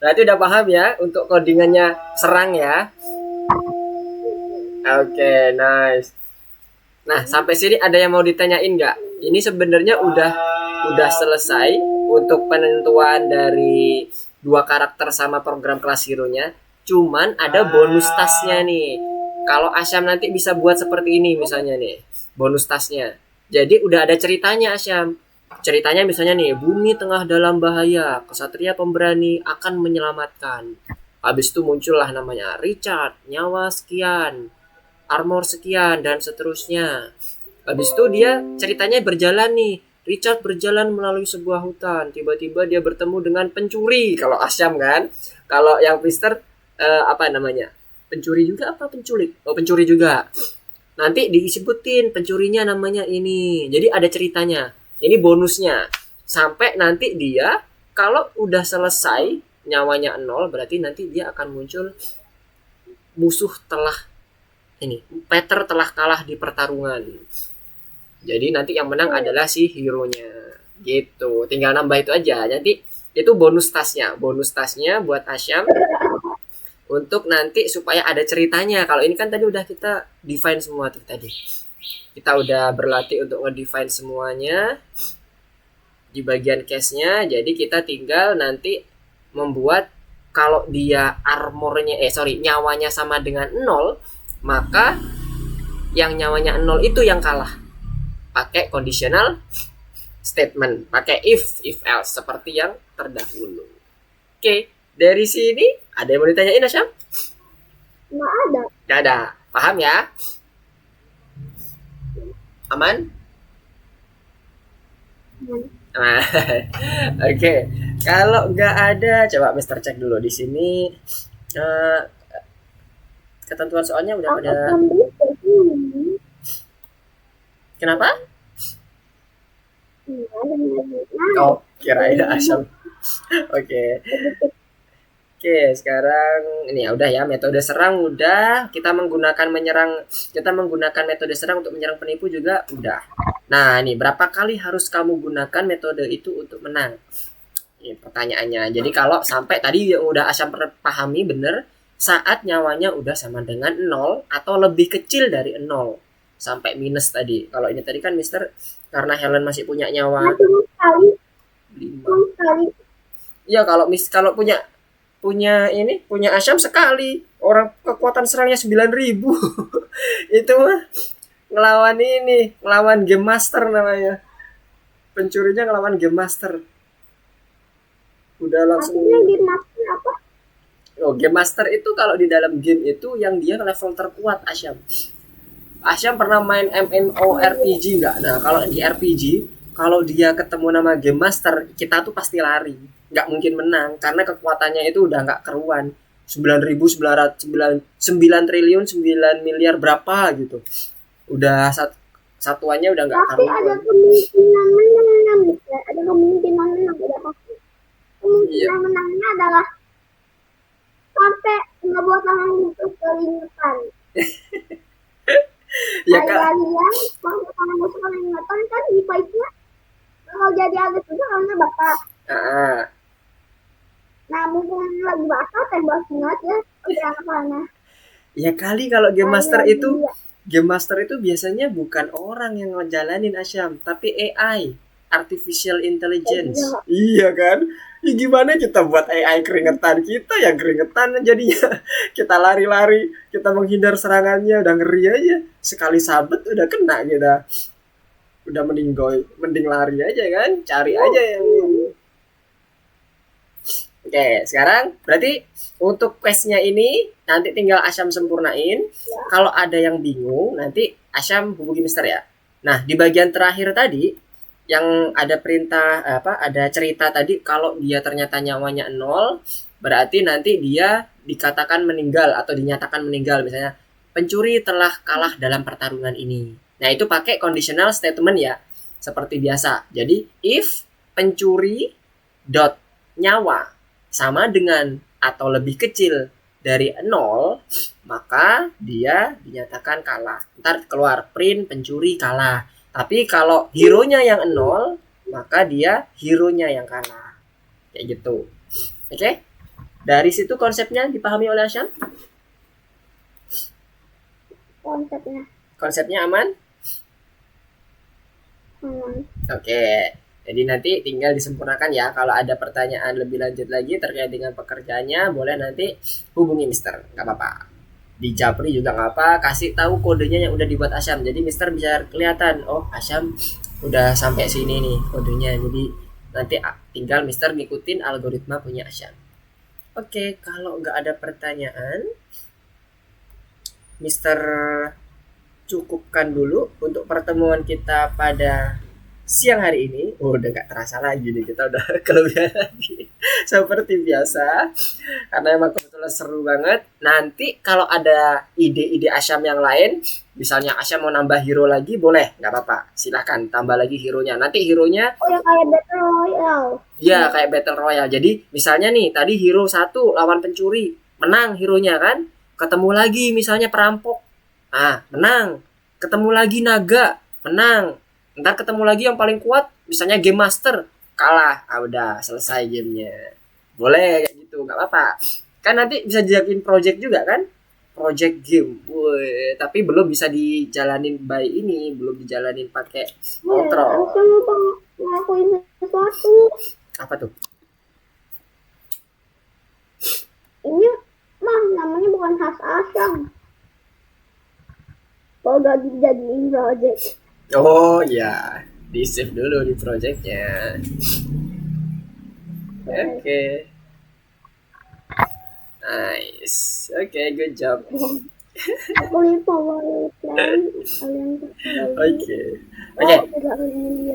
Berarti udah paham ya untuk codingannya serang ya. Oke, nice. Nah, sampai sini ada yang mau ditanyain nggak? Ini sebenarnya udah selesai untuk penentuan dari 2 karakter sama program kelas hero-nya. Cuman ada bonus tasnya nih. Kalau Asyam nanti bisa buat seperti ini misalnya nih, bonus tasnya. Jadi udah ada ceritanya Asyam. Ceritanya misalnya nih, bumi tengah dalam bahaya, kesatria pemberani akan menyelamatkan. Habis itu muncullah namanya Richard, nyawa sekian, armor sekian, dan seterusnya. Habis itu dia ceritanya berjalan nih. Richard berjalan melalui sebuah hutan. Tiba-tiba dia bertemu dengan pencuri. Kalau Asyam kan. Kalau yang Mister apa namanya? Pencuri juga apa penculik? Oh, pencuri juga. Nanti disebutin pencurinya namanya ini. Jadi ada ceritanya. Ini bonusnya. Sampai nanti dia kalau udah selesai nyawanya 0, berarti nanti dia akan muncul musuh Peter telah kalah di pertarungan. Jadi nanti yang menang adalah si hero-nya. Gitu. Tinggal nambah itu aja. Nanti itu bonus tasnya. Bonus tasnya buat Asyam untuk nanti supaya ada ceritanya. Kalau ini kan tadi udah kita define semua tuh tadi. Kita udah berlatih untuk nge-define semuanya di bagian case-nya. Jadi kita tinggal nanti membuat kalau dia armornya nyawanya sama dengan 0, maka yang nyawanya 0 itu yang kalah. Pakai conditional statement, pakai if else seperti yang terdahulu. Oke, dari sini ada yang mau ditanyain Asyam? Nggak ada. Nggak ada. Paham ya? Aman? Nah, oke. Kalau nggak ada, coba Mister cek dulu di sini. Eh, ketentuan soalnya udah pada. Akan bisa sih. Kenapa? Nggak ada lagi. Nah, Oh, kirain asam. Oke. Oke, sekarang ini ya udah ya, metode serang udah, kita menggunakan metode serang untuk menyerang penipu juga udah. Nah, ini berapa kali harus kamu gunakan metode itu untuk menang? Ini pertanyaannya. Jadi kalau sampai tadi yang udah Asyam pahami bener, saat nyawanya udah sama dengan 0 atau lebih kecil dari 0 sampai minus tadi. Kalau ini tadi kan Mister karena Helen masih punya nyawa cuma sekali, 5. cuma sekali. Iya, kalau punya punya Asyam sekali, orang kekuatan serangnya 9.000. Itu mah ngelawan game master namanya, pencurinya ngelawan game master udah langsung. Akhirnya di master apa? Game master itu kalau di dalam game itu yang dia level terkuat. Asyam pernah main MMORPG nggak? Nah, kalau di RPG, kalau dia ketemu nama Game Master, kita tuh pasti lari. Nggak mungkin menang, karena kekuatannya itu udah nggak keruan. 9.909 triliun 9 miliar berapa gitu. Udah satuannya udah nggak Tapi ada karuan. kemungkinan menang, ya. Ada kemungkinan menang, tidak pasti. Iya. Kemungkinan menangnya adalah sampai ngebuat tangan itu keringetan. Ya Kak. Kalian kalau tangan musuh keringetan kan di fight-nya kalau jadi agak susah karena basah. Ah, Nah, mumpung lagi basah, tembakin aja ke anak-anak. ya kali kalau Game Master Lagi itu dia. Game Master itu biasanya bukan orang yang ngejalanin Asyam, tapi AI, Artificial Intelligence. Iya kan? Ya gimana kita buat AI keringetan, kita yang keringetan jadinya. Kita lari-lari, kita menghindar serangannya, udah ngeri aja. Sekali sabet udah kena kita. Udah mending lari aja kan, cari aja yang. Oke, sekarang berarti untuk questnya ini nanti tinggal Asyam sempurnain. Kalau ada yang bingung, nanti Asyam hubungi Mister ya. Nah, di bagian terakhir tadi yang ada perintah ada cerita tadi kalau dia ternyata nyawanya 0, berarti nanti dia dikatakan meninggal atau dinyatakan meninggal, misalnya pencuri telah kalah dalam pertarungan ini. Nah, itu pakai conditional statement ya. Seperti biasa. Jadi if pencuri dot nyawa sama dengan atau lebih kecil dari 0, maka dia dinyatakan kalah. Ntar keluar print pencuri kalah. Tapi kalau hero-nya yang 0, maka dia hero-nya yang kalah. Kayak gitu. Oke? Dari situ konsepnya dipahami oleh Asyam? Konsepnya. Konsepnya aman? Oke. Jadi nanti tinggal disempurnakan ya. Kalau ada pertanyaan lebih lanjut lagi terkait dengan pekerjaannya, boleh nanti hubungi Mister. Nggak apa-apa. Di Japri juga nggak apa. Kasih tahu kodenya yang udah dibuat Asyam. Jadi Mister bisa kelihatan. Oh, Asyam udah sampai sini nih kodenya. Jadi nanti tinggal Mister ngikutin algoritma punya Asyam. Oke, kalau nggak ada pertanyaan, Mister cukupkan dulu untuk pertemuan kita pada siang hari ini. Udah gak terasa lagi nih, kita udah kelebihan lagi seperti biasa karena emang kebetulan seru banget. Nanti kalau ada ide-ide Asyam yang lain, misalnya Asyam mau nambah hero lagi, boleh, nggak apa-apa, silahkan tambah lagi hero-nya. Nanti hero-nya ya kayak Battle Royale. ya kayak Battle Royale. Jadi misalnya nih tadi hero 1 lawan pencuri, menang hero-nya kan, ketemu lagi misalnya perampok, menang, ketemu lagi naga, menang, ntar ketemu lagi yang paling kuat misalnya game master, kalah, udah selesai gamenya. Boleh kayak gitu, nggak apa-apa kan, nanti bisa dijakin project juga kan, project game. Woi, tapi belum bisa dijalanin by ini, belum dijalanin pakai kontrol. Aku lupa ngelakuin sesuatu. Apa tuh? Ini mah namanya bukan khas Asyam. Kalau gak dijadiin project. Oh ya, di save dulu di projectnya. Oke. Nice. Oke, good job. Aku ini favorit kan kalian kembali. Oke. Oh, Oke. tidak ini.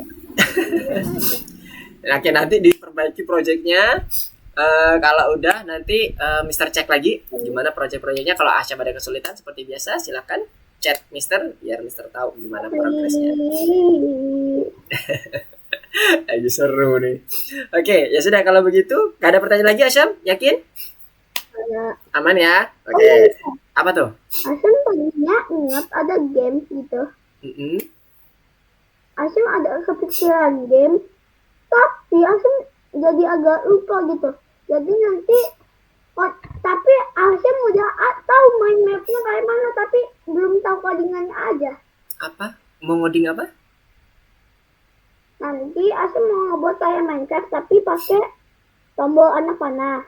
Oke, nanti diperbaiki proyeknya. Kalau udah nanti Mister cek lagi gimana proyek-proyeknya. Kalau Asyam ada kesulitan seperti biasa, silakan chat Mister biar Mister tahu gimana progresnya. Lagi seru nih. Oke, ya sudah kalau begitu. Gak ada pertanyaan lagi Asyam? Yakin? Ada. Aman ya? Oh, Oke. bisa. Apa tuh? Asyam tadinya ingat ada game gitu. Mm-mm. Asyam ada kepikiran game, tapi Asyam jadi agak lupa gitu. Jadi nanti, tapi Asyam udah tahu main mapnya kayak mana, tapi belum tahu codingannya aja. Apa? Mau ngoding apa? Nanti Asyam mau ngebuat kayak Minecraft, tapi pakai tombol anak panah.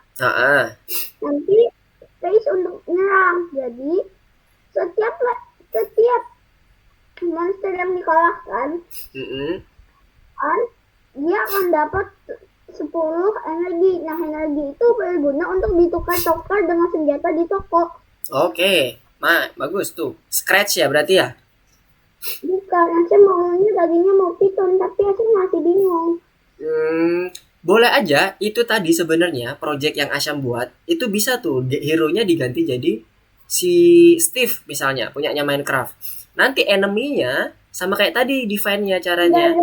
Nanti space untuk nyerang. Jadi setiap monster yang dikalahkan, dia akan dapat 10 energi. Nah, energi itu berguna untuk ditukar-tukar dengan senjata di toko. Oke. Bagus tuh. Scratch ya berarti ya? Bukan, Asyam maunya tadinya mau Python, tapi Asyam masih bingung. Boleh aja. Itu tadi sebenarnya project yang Asyam buat itu bisa tuh hero-nya diganti jadi si Steve misalnya punyanya Minecraft. Nanti enemy-nya sama kayak tadi define-nya caranya.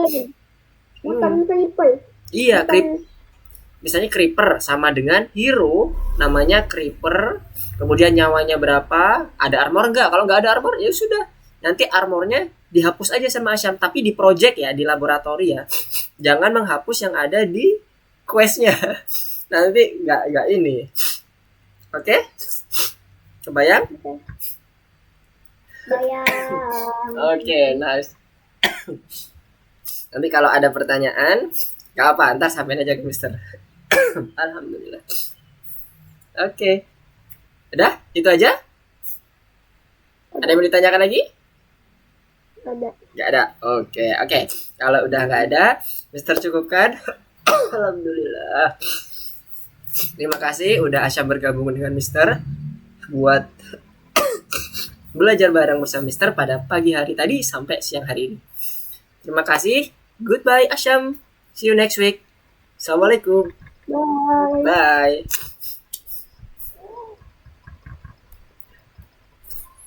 Bukan creeper. Iya, misalnya creeper sama dengan hero namanya creeper, kemudian nyawanya berapa, ada armor enggak? Kalau nggak ada armor ya sudah, nanti armornya dihapus aja sama Asyam, tapi di project ya, di laboratori ya, jangan menghapus yang ada di questnya. Nanti nggak ini. Oke? Kebayang? Bayang. Oke, nice. Nanti kalau ada pertanyaan gak apa, ntar sampein aja ke Mister. Alhamdulillah. Oke. Udah? Itu aja? Ada yang mau ditanyakan lagi? Ada. Gak ada? Oke. Kalau udah gak ada, Mister cukupkan. Alhamdulillah. Terima kasih udah Asyam bergabung dengan Mister buat belajar bareng bersama Mister pada pagi hari tadi sampai siang hari ini. Terima kasih. Goodbye Asyam. See you next week. Assalamualaikum. Bye. Bye.